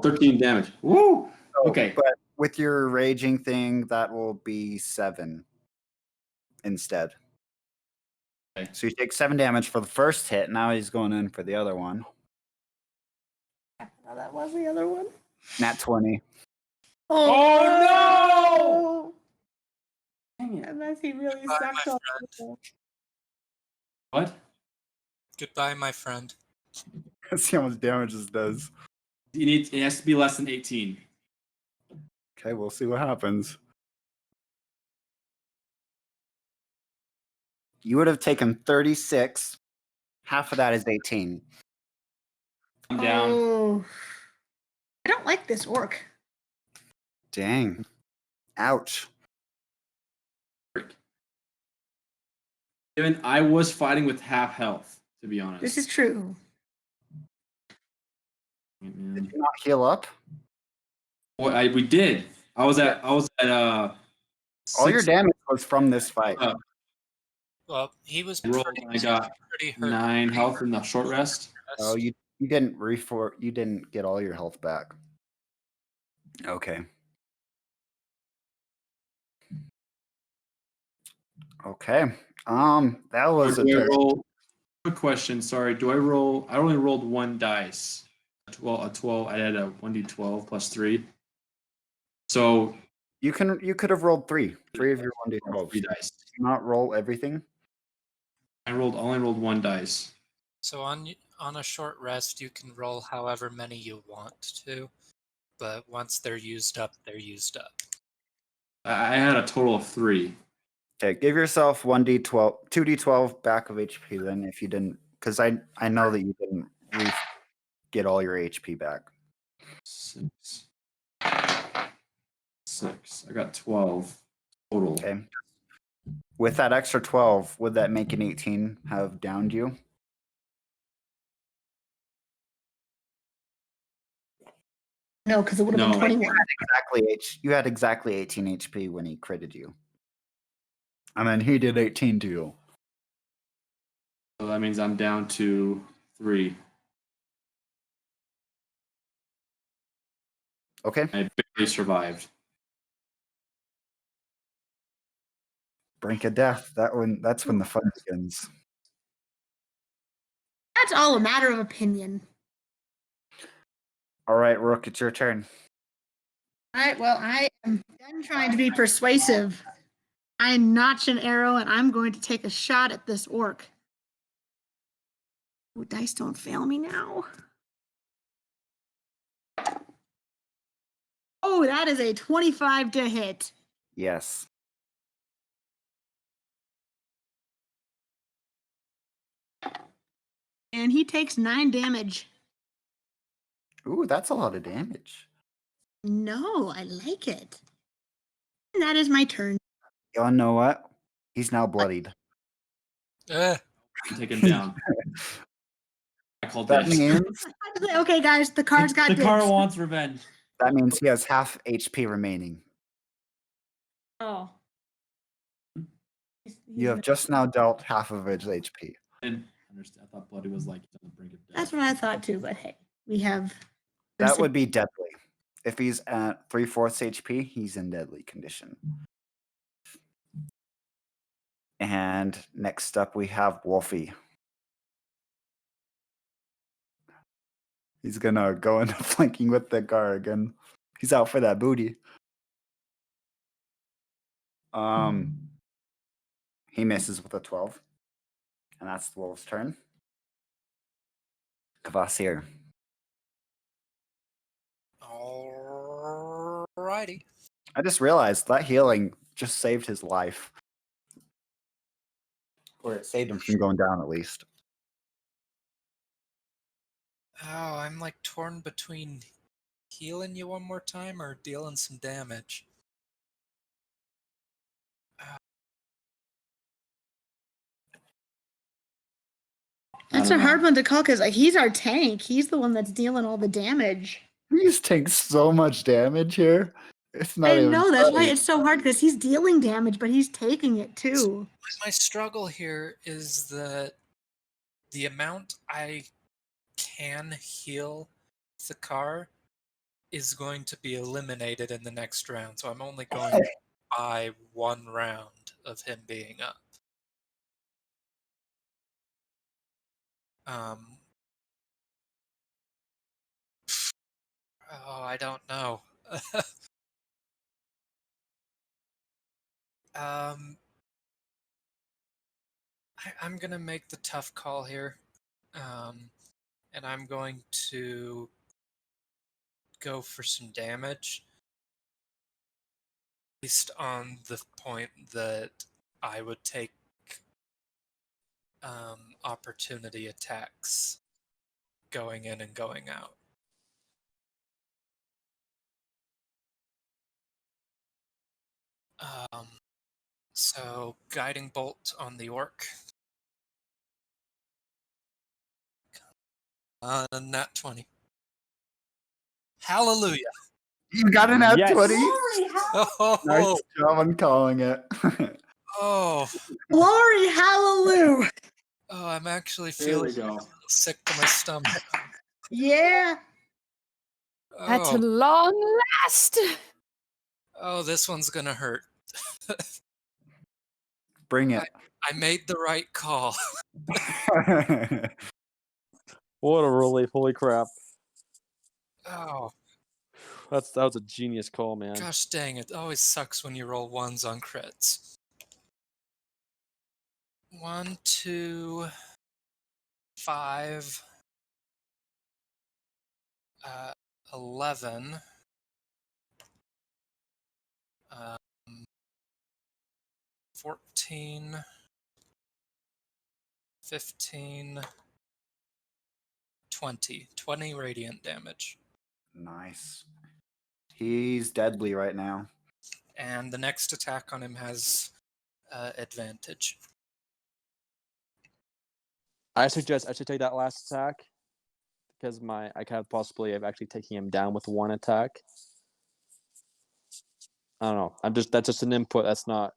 13 damage. Woo! So, Okay. But with your raging thing, that will be 7 instead. Okay. So you take 7 damage for the first hit. Now he's going in for the other one. Oh, that was the other one. Nat 20. Oh, no! Dang it. Unless he really Goodbye, sucked my on friend. people. What? Goodbye, my friend. Let's see how much damage this does. It has to be less than 18. Okay, we'll see what happens. You would have taken 36. Half of that is 18. I'm down. Oh. I don't like this orc. Dang. Ouch. Even I was fighting with half health, to be honest. This is true. Did you not heal up? Well, we did. I was at All your 6 damage was from this fight. Well, he was roll, pretty, I got pretty hurt. 9 health in the short rest. Oh, you didn't you didn't get all your health back. Okay. Okay. That was a Do I turn. roll? Quick question. Sorry. Do I roll? I only rolled 1 dice. A 12. I had a 1d12 plus 3. So You could have rolled 3 of your 1d12. 3 dice. Not roll everything. I only rolled 1 dice. So on a short rest, you can roll however many you want to, but once they're used up, they're used up. I had a total of 3. Okay, give yourself 1d12, 2d12 back of HP then if you didn't, because I know that you didn't get all your HP back. 6. I got 12 total. Okay. With that extra 12, would that make an 18 have downed you? No, because it would have No. been 21. You had exactly 18 HP when he critted you. And then he did 18 to you. So that means I'm down to 3. Okay. I barely survived. Brink of death. That's when the fun begins. That's all a matter of opinion. All right, Rook, it's your turn. All right, well, I am done trying to be persuasive. I notch an arrow and I'm going to take a shot at this orc. Oh, dice don't fail me now. Oh, that is a 25 to hit. Yes. And he takes 9 damage. Ooh, that's a lot of damage. No, I like it. And that is my turn. Y'all know what? He's now bloodied. Take him down. I called That dibs. means Okay, guys, the card's got The car dibs. wants revenge. he has half HP remaining. Oh. You have just now dealt half of his HP. I didn't understand. I thought bloody was like on the brink of death. That's what I thought too, but hey, we have. That would be deadly. If he's at 3/4 HP, he's in deadly condition. And next up, we have Wolfie. He's gonna go into flanking with the Gar again. He's out for that booty. He misses with a 12. And that's the wolf's turn. Kvasir. Alrighty. I just realized that healing just saved his life. Or it saved him from going down at least. Oh, I'm like torn between healing you one more time or dealing some damage. That's a hard one to call because he's our tank. He's the one that's dealing all the damage. He's taking so much damage here. It's not I even know, that's why funny. it's so hard because he's dealing damage, but he's taking it too. My struggle here is that the amount I can heal the car is going to be eliminated in the next round, so I'm only going to buy 1 round of him being up. Oh, I don't know. I'm gonna make the tough call here, and I'm going to go for some damage, based on the point that I would take opportunity attacks going in and going out. So guiding bolt on the orc. Nat 20. Hallelujah. You got an at Yes. 20. Oh, Nice job on calling it. oh, Glory, hallelujah. oh, I'm actually There we feeling go. sick to my stomach. Yeah. At Oh, long last. oh, this one's gonna hurt. Bring it. I made the right call. What a relief! Holy crap! Oh, That was a genius call, man. gosh dang it. Always sucks when you roll 1s on crits. 1, 2, 5, 11, 14, 15, 20 radiant damage. Nice. He's deadly right now. And the next attack on him has advantage. I suggest I should take that last attack because I have possibility of actually taking him down with 1 attack. I don't know. That's just an input. That's not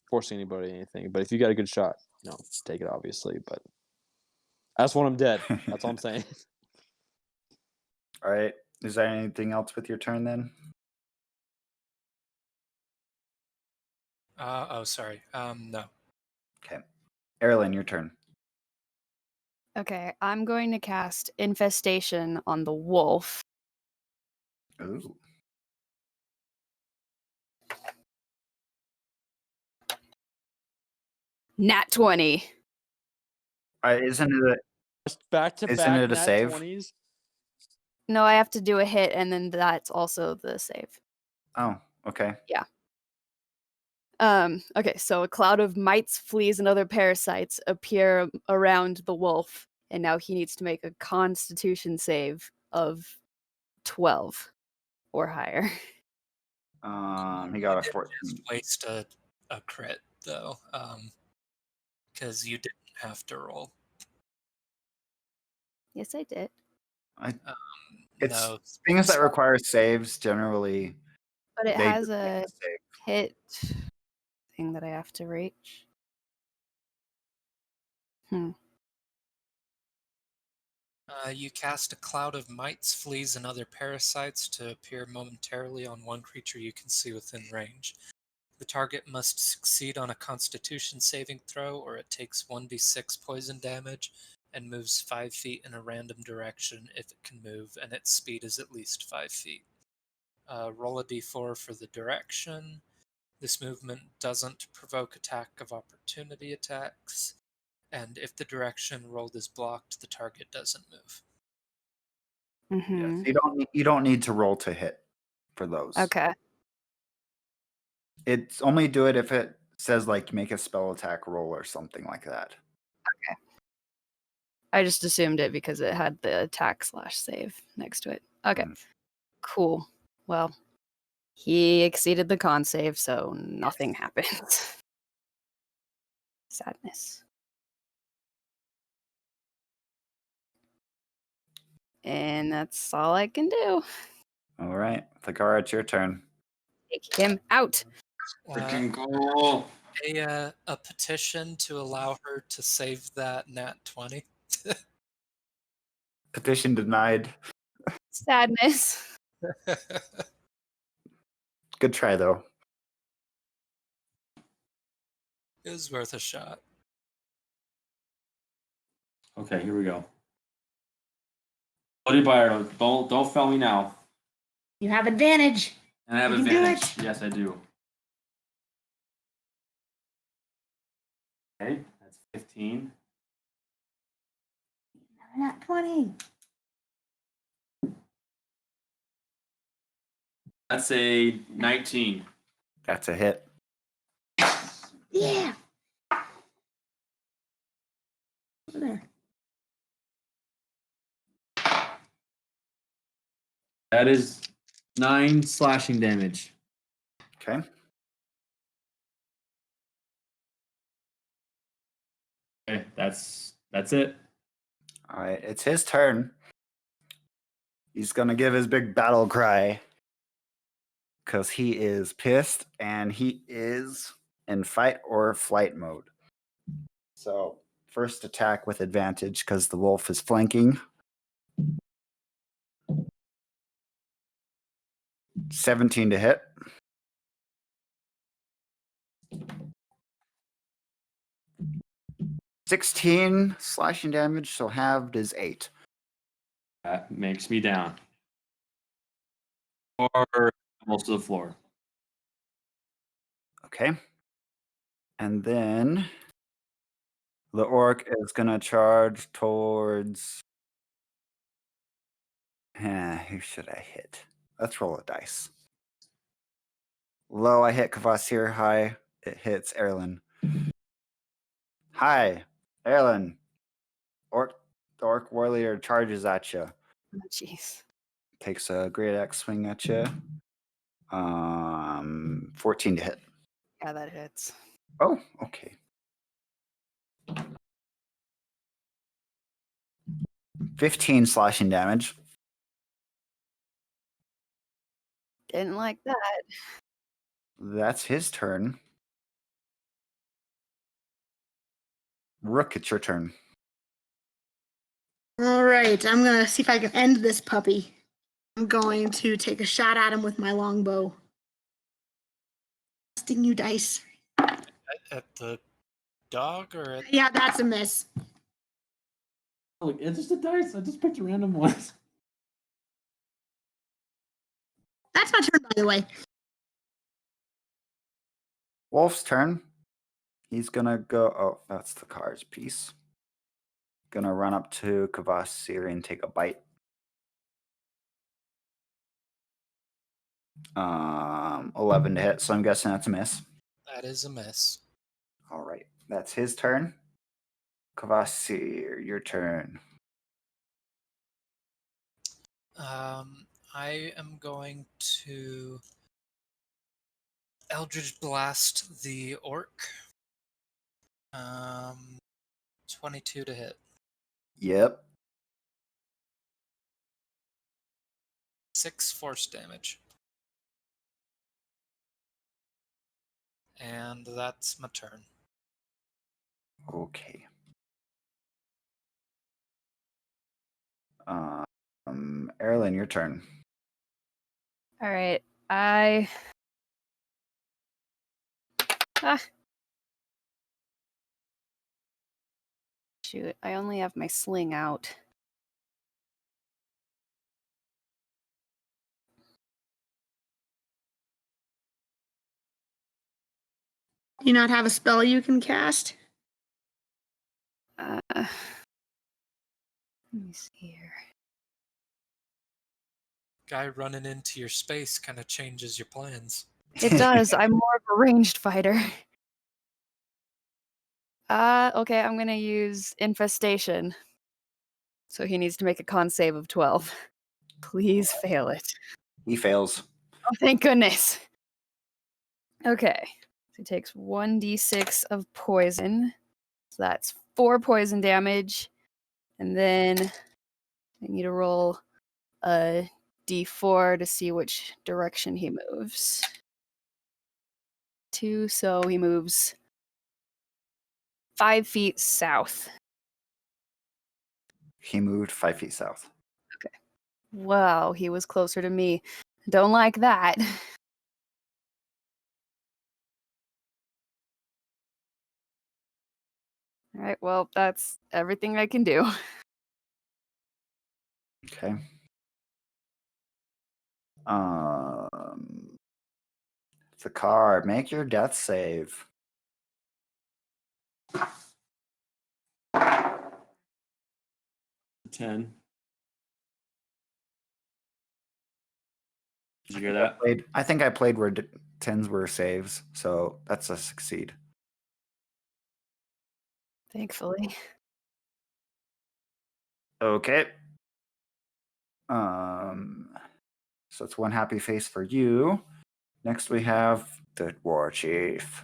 forcing anybody anything. But if you got a good shot, take it obviously. But I just want him dead. That's all I'm saying. All right. Is there anything else with your turn then? Sorry. No. Okay. Erlen, your turn. Okay, I'm going to cast Infestation on the wolf. Ooh. Nat 20. Isn't it Back to Isn't back it a nat save? 20s. No, I have to do a hit, and then that's also the save. Oh, okay. Okay, so a cloud of mites, fleas, and other parasites appear around the wolf, and now he needs to make a constitution save of 12 or higher. He got a Just 14. waste a crit though, because you didn't have to roll. Yes, I did. It's No, things that require saves generally. But it They has just make a the save. hit thing that I have to reach. You cast a cloud of mites, fleas, and other parasites to appear momentarily on one creature you can see within range. The target must succeed on a Constitution saving throw, or it takes 1d6 poison damage and moves 5 feet in a random direction if it can move, and its speed is at least 5 feet. Roll a d4 for the direction. This movement doesn't provoke attack of opportunity attacks, and if the direction rolled is blocked, the target doesn't move. Mm-hmm. Yes, you don't need to roll to hit for those. Okay. It's only do it if it says like make a spell attack roll or something like that. I just assumed it because it had the attack / save next to it. Okay. Cool. Well, he exceeded the con save, so nothing happens. Sadness. And that's all I can do. All right, Thakara, it's your turn. Take him out. Freaking goal. A petition to allow her to save that nat 20. Petition denied. Sadness. Good try though. It was worth a shot. Okay, here we go. Bloody Byron, don't fail me now. You have advantage. And I have You can do advantage. Yes, I do. Okay, that's 15. Not 20. That's a 19. That's a hit. Yeah. Over there. That is 9 slashing damage. Okay. Okay, that's it. All right, it's his turn. He's gonna give his big battle cry because he is pissed and he is in fight or flight mode. So first attack with advantage because the wolf is flanking. 17 to hit. $16 slashing damage, so halved is 8. That makes me down. Or almost to the floor. Okay. And then the orc is gonna charge towards. Who should I hit? Let's roll a dice. Low, I hit Kvasir. High, it hits Erlen. Hi, Erlen. The orc warrior charges at you. Oh, jeez. Takes a great axe swing at you. 14 to hit. Yeah, that hits. Oh, okay. 15 slashing damage. Didn't like that. That's his turn. Rook, it's your turn. All right, I'm gonna see if I can end this puppy. I'm going to take a shot at him with my longbow. Sting you dice. At the dog or at Yeah, that's a miss. Look, it's just a dice. I just picked a random one. That's my turn, by the way. Wolf's turn. He's gonna go. Oh, that's the cards piece. Gonna run up to Kvasir and take a bite. 11 to hit, so I'm guessing that's a miss. that is a miss. All right, that's his turn. Kvasir, your turn. I am going to Eldritch Blast the orc. 22 to hit. Yep. 6 force damage. And that's my turn. Okay. Erlen, your turn. All right. Shoot, I only have my sling out. Do you not have a spell you can cast? Let me see here. Guy running into your space kind of changes your plans. It does. I'm more of a ranged fighter. Okay, I'm gonna use infestation. So he needs to make a con save of 12. Please fail it. He fails. Oh, thank goodness. Okay. So he takes 1d6 of poison. So that's 4 poison damage. And then I need to roll a d4 to see which direction he moves. 2, so he moves 5 feet south. He moved 5 feet south. Wow, he was closer to me. Don't like that. All right, well, that's everything I can do. Okay. The car. Make your death save. 10. Did you hear that? I think I played where 10s were saves, so that's a succeed. Thankfully. Okay. So it's one happy face for you. Next we have the war chief.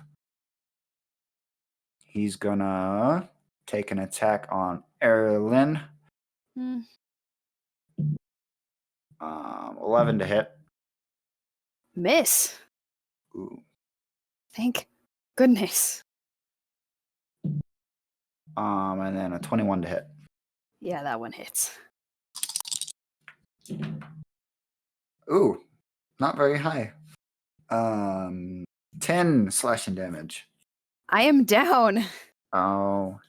He's gonna take an attack on Erlen. 11 to hit. Miss. Ooh. Thank goodness. And then a 21 to hit. Yeah, that one hits. Ooh, not very high. 10 slashing damage. I am down. Oh,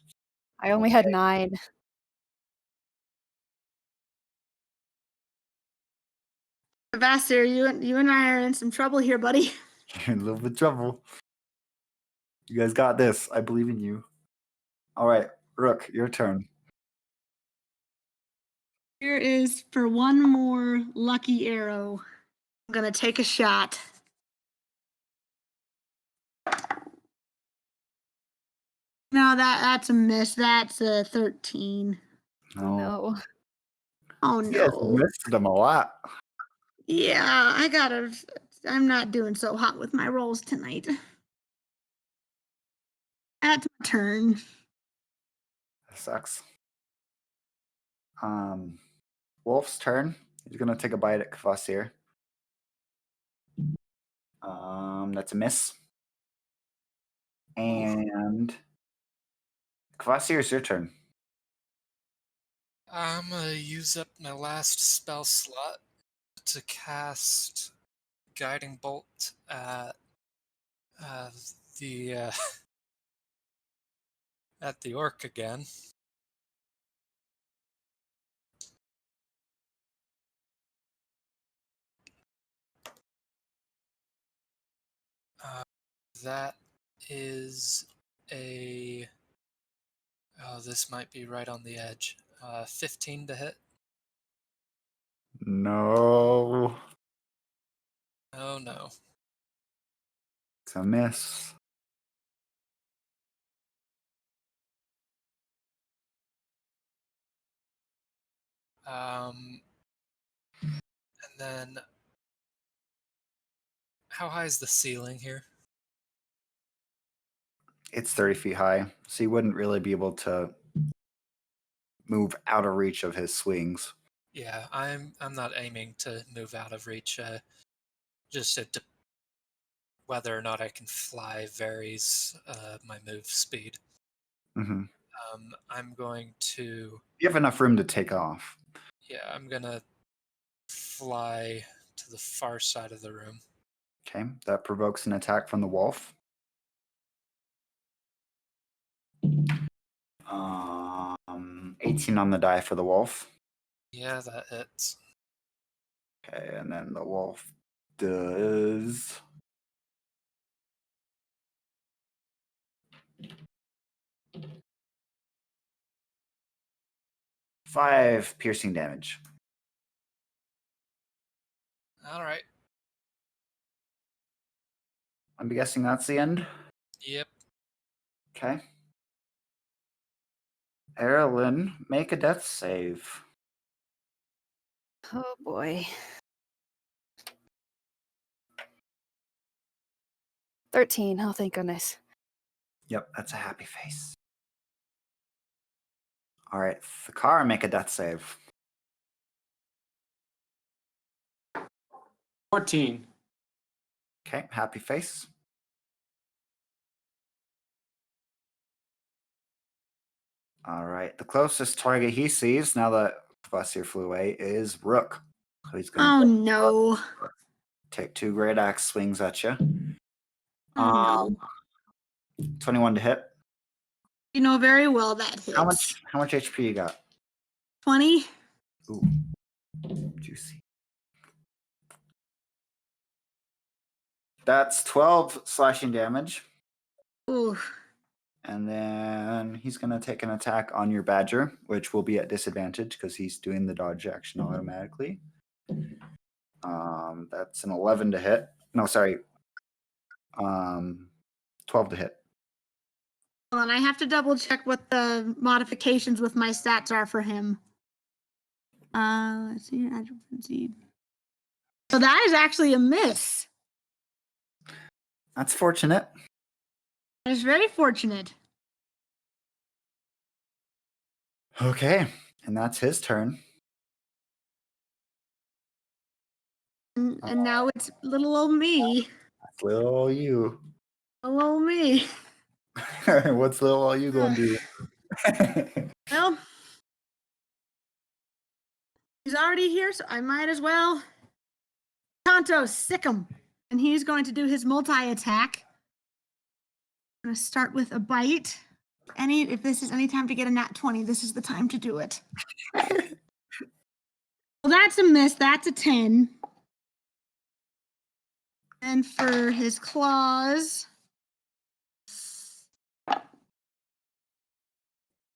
I only had 9. Vassar, you and I are in some trouble here, buddy. you're in a little bit of trouble. You guys got this. I believe in you. All right, Rook, your turn. Here is for one more lucky arrow. I'm gonna take a shot. No, that's a miss. That's a 13. No. Oh Yes, no. missed them a lot. Yeah, I'm not doing so hot with my rolls tonight. That's my turn. That sucks. Wolf's turn. He's gonna take a bite at Kvasir. That's a miss. And Kvasir, it's your turn. I'm gonna use up my last spell slot to cast Guiding Bolt at the at the orc again. That is a... Oh, this might be right on the edge. 15 to hit. No. Oh no. It's a miss. And then, how high is the ceiling here? It's 30 feet high, so you wouldn't really be able to move out of reach of his swings. Yeah, I'm not aiming to move out of reach. Just whether or not I can fly varies my move speed. Mm-hmm. I'm going to... You have enough room to take off. Yeah, I'm gonna fly to the far side of the room. Okay, that provokes an attack from the wolf. 18 on the die for the wolf. Yeah, that hits. Okay, and then the wolf does 5 piercing damage. All right. I'm guessing that's the end. Yep. Okay. Erilyn, make a death save. Oh boy. 13. Oh, thank goodness. Yep, that's a happy face. All right, Thakara, make a death save. 14. Okay, happy face. All right, the closest target he sees now that Kvasir flew away is Rook. So he's going Oh to no. take 2 great axe swings at you. Oh no. 21 to hit. You know very well that hits. How much HP you got? 20? Ooh, juicy. That's 12 slashing damage. Ooh. And then he's going to take an attack on your badger, which will be at disadvantage because he's doing the dodge action automatically. That's an 11 to hit. No, sorry. 12 to hit. Hold on, I have to double check what the modifications with my stats are for him. Let's see. So that is actually a miss. That's fortunate. That is very fortunate. Okay, and that's his turn. And now it's little old me. That's little you. Little old me. What's little you going to do? Well, he's already here, so I might as well. Tonto, sick him. And he's going to do his multi-attack. I'm going to start with a bite. If this is any time to get a nat 20, this is the time to do it. Well, that's a miss. That's a 10. And for his claws,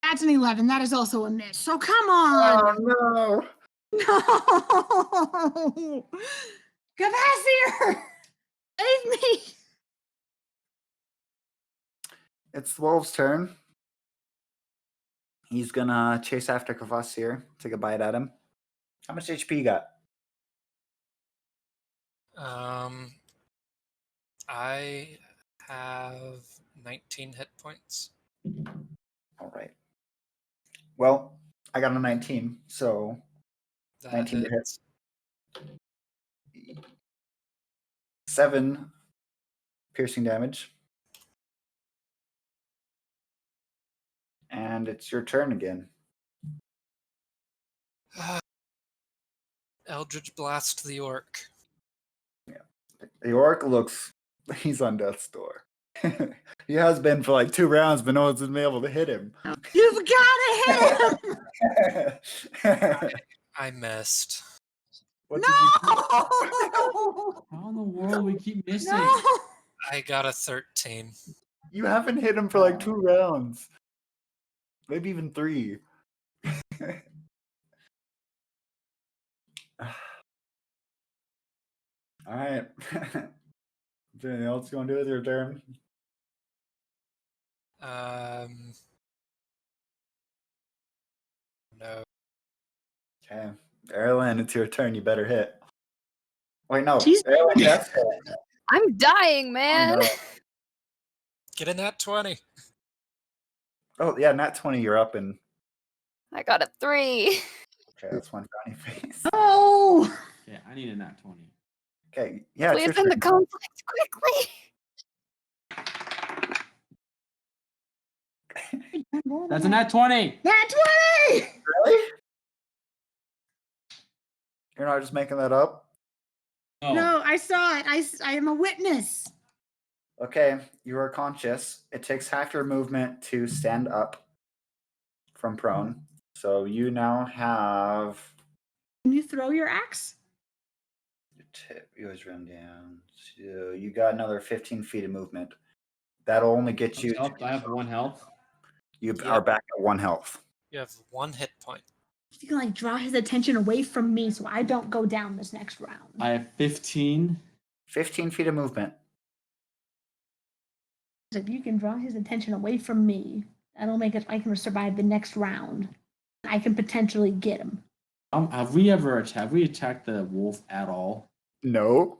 that's an 11. That is also a miss. So come on. Oh, no. No! Kvasir! Save me! It's the wolf's turn. He's going to chase after Kvasir, take a bite at him. How much HP you got? I have 19 hit points. All right. Well, I got a 19, so That 19 to hit. hits. 7 piercing damage. And it's your turn again. Eldritch Blast the orc. The orc looks, he's on death's door. He has been for like 2 rounds, but no one's been able to hit him. You've got to hit him! I missed. What No! did you How in the world we keep missing? No! I got a 13. You haven't hit him for like 2 rounds. Maybe even 3. All right. Is there anything else you want to do with your turn? No. Okay. Erlen, it's your turn. You better hit. Wait, no. Jeez. Erlen, that's it. I'm dying, man. no. Get in that 20. Oh, yeah, nat 20, you're up. And I got a 3. okay, that's one Johnny face. Oh! Okay, I need a nat 20. Okay, yeah, it's Please your end the turn. conflict quickly. That's a nat 20! Nat 20! Really? You're not just making that up? Oh, No, I saw it. I am a witness. Okay, you are conscious. It takes half your movement to stand up from prone. So you now have. Can you throw your axe? You always run down. So you got another 15 feet of movement. That'll only get you. I have 1 health. You Yep. are back at 1 health. You have 1 hit point. You can like draw his attention away from me so I don't go down this next round. I have 15. 15 feet of movement. If you can draw his attention away from me, that'll make it I can survive the next round. I can potentially get him. Have we attacked the wolf at all? No.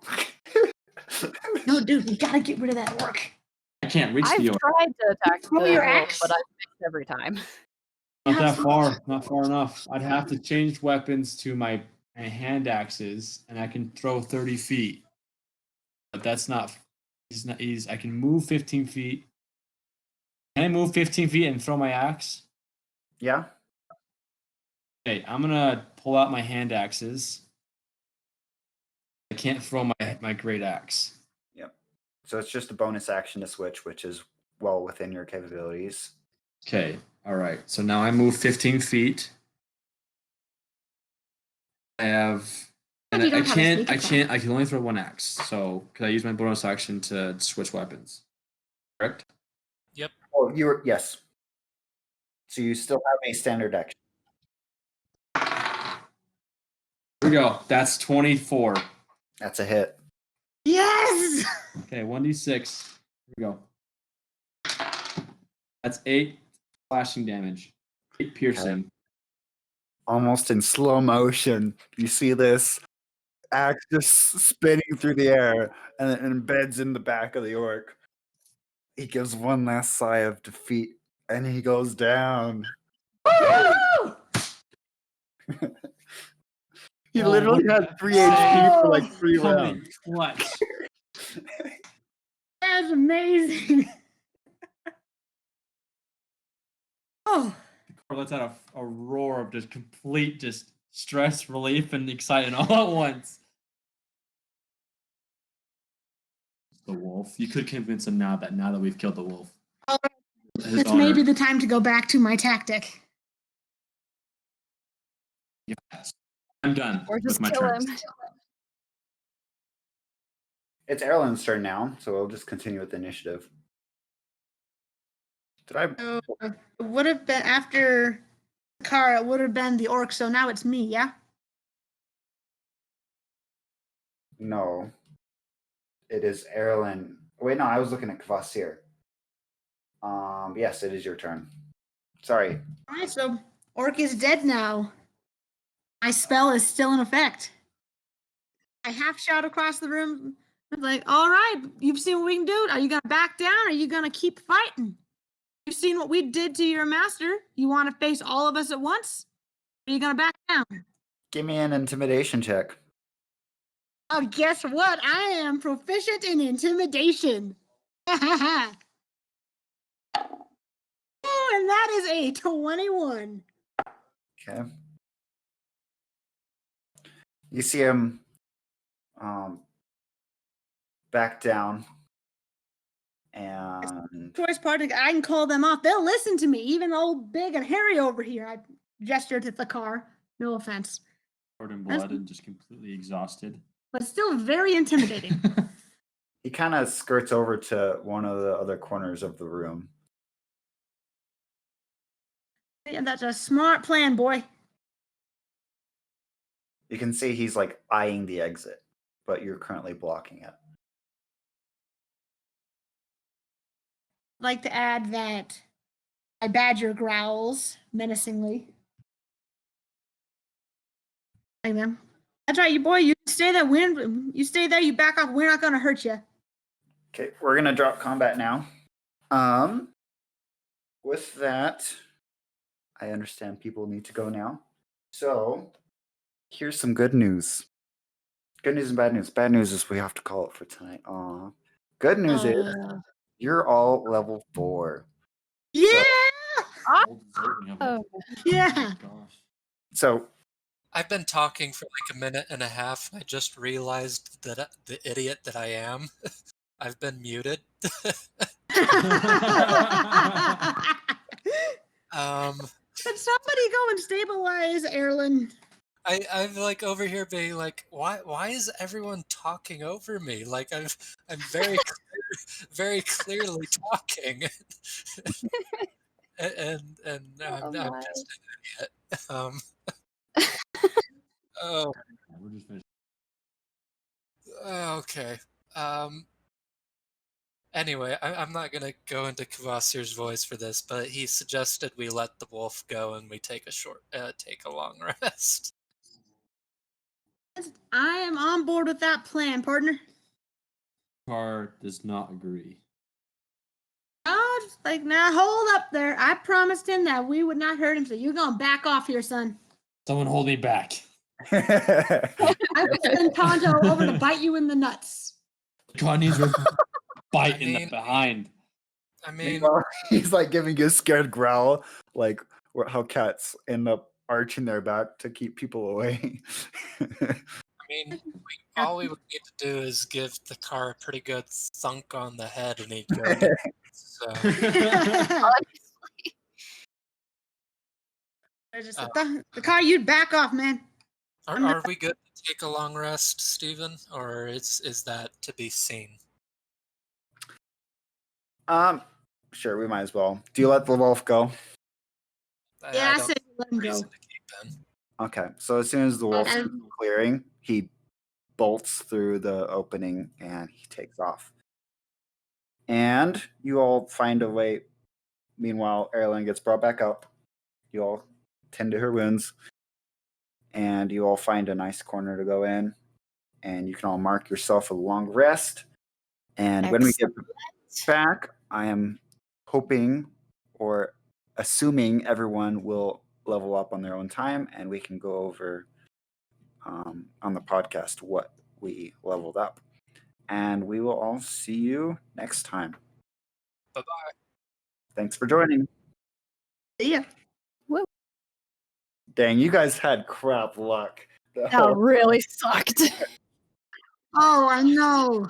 No, dude, we gotta get rid of that orc. I can't reach I've the orc. tried to attack Throw the your wolf, axe. but I've missed every time. Not that far. Not far enough. I'd have to change weapons to my hand axes, and I can throw 30 feet. But that's not. I can move 15 feet. Can I move 15 feet and throw my axe? Yeah. Okay, I'm gonna pull out my hand axes. I can't throw my great axe. Yep. So it's just a bonus action to switch, which is well within your capabilities. Okay, all right. So now I move 15 feet. I have, and You don't I have a can't. sneak I attack. can't. I can only throw 1 axe. So can I use my bonus action to switch weapons? Correct. Oh, you were yes. So you still have a standard action. Here we go. That's 24. That's a hit. Yes! Okay, 1d6. Here we go. That's 8 slashing damage. 8 piercing. Almost in slow motion, you see this axe just spinning through the air and it embeds in the back of the orc. He gives one last sigh of defeat and he goes down. Woo! He Oh, literally what had 3 HP for like 3 Coming rounds. clutch. That's amazing. Oh, Or lets out a roar of just complete stress relief and excitement all at once. The wolf. You could convince him now that we've killed the wolf. His it's honor. maybe the time to go back to my tactic. Yes. I'm done Or with just my kill turn. him. It's Erlen's turn now, so we'll just continue with the initiative. Did I? So it would have been after Kara, it would have been the orc, so now it's me, yeah? No. It is Erlen. Wait, no, I was looking at Kvasir. Yes, it is your turn. Sorry. Alright, so orc is dead now. My spell is still in effect. I half shout across the room, like, all right, you've seen what we can do. Are you gonna back down? Or are you gonna keep fighting? You've seen what we did to your master. You want to face all of us at once? Are you gonna back down? Give me an intimidation check. Oh, guess what? I am proficient in intimidation. Oh, and that is a 21. Okay. You see him back down, and Choice partner, I can call them off. They'll listen to me, even old Big and Harry over here. I gestured at the car. No offense. Covered in blood and just completely exhausted. But still very intimidating. he kind of skirts over to one of the other corners of the room. Yeah, that's a smart plan, boy. You can see he's like eyeing the exit, but you're currently blocking it. I'd like to add that my badger growls menacingly. Hey, man. That's right, you boy. You stay there. You stay there. You back off. We're not gonna hurt you. Okay, we're gonna drop combat now. With that, I understand people need to go now. So, here's some good news. Good news and bad news. Bad news is we have to call it for tonight. Aw. Good news is you're all level 4. Yeah. Oh, Yeah. So, I've been talking for like a minute and a half. And I just realized that the idiot that I am, I've been muted. Could somebody go and stabilize Erlen? I'm like over here being like, why is everyone talking over me? Like I'm very very clearly talking, and I'm my. just an idiot. Oh, We're just finished. okay. Anyway, I'm not gonna go into Kvasir's voice for this, but he suggested we let the wolf go and we take a long rest. I am on board with that plan, partner. Car does not agree. Oh, just like now, hold up there. I promised him that we would not hurt him, so you're gonna back off here, son. Someone hold me back. I will send Tonto over to bite you in the nuts. God needs a bite I in the mean- behind. I mean, meanwhile, he's like giving you a scared growl, like how cats end up arching their back to keep people away. all we would need to do is give the car a pretty good thunk on the head, and he'd go. nuts. So, I just the car, you'd back off, man. are we good to take a long rest, Stephen, or is that to be seen? Sure, we might as well. Do you let the wolf go? Yeah, I don't said see let a him go. reason to keep him. Okay, so as soon as the wolf's And- clearing, he bolts through the opening and he takes off. And you all find a way. Meanwhile, Erlen gets brought back up. You all tend to her wounds. And you all find a nice corner to go in. And you can all mark yourself a long rest. And when we get back, I am hoping or assuming everyone will level up on their own time and we can go over on the podcast what we leveled up. And we will all see you next time. Bye-bye. Thanks for joining. See ya. Dang, you guys had crap luck. That really sucked. Oh, I know.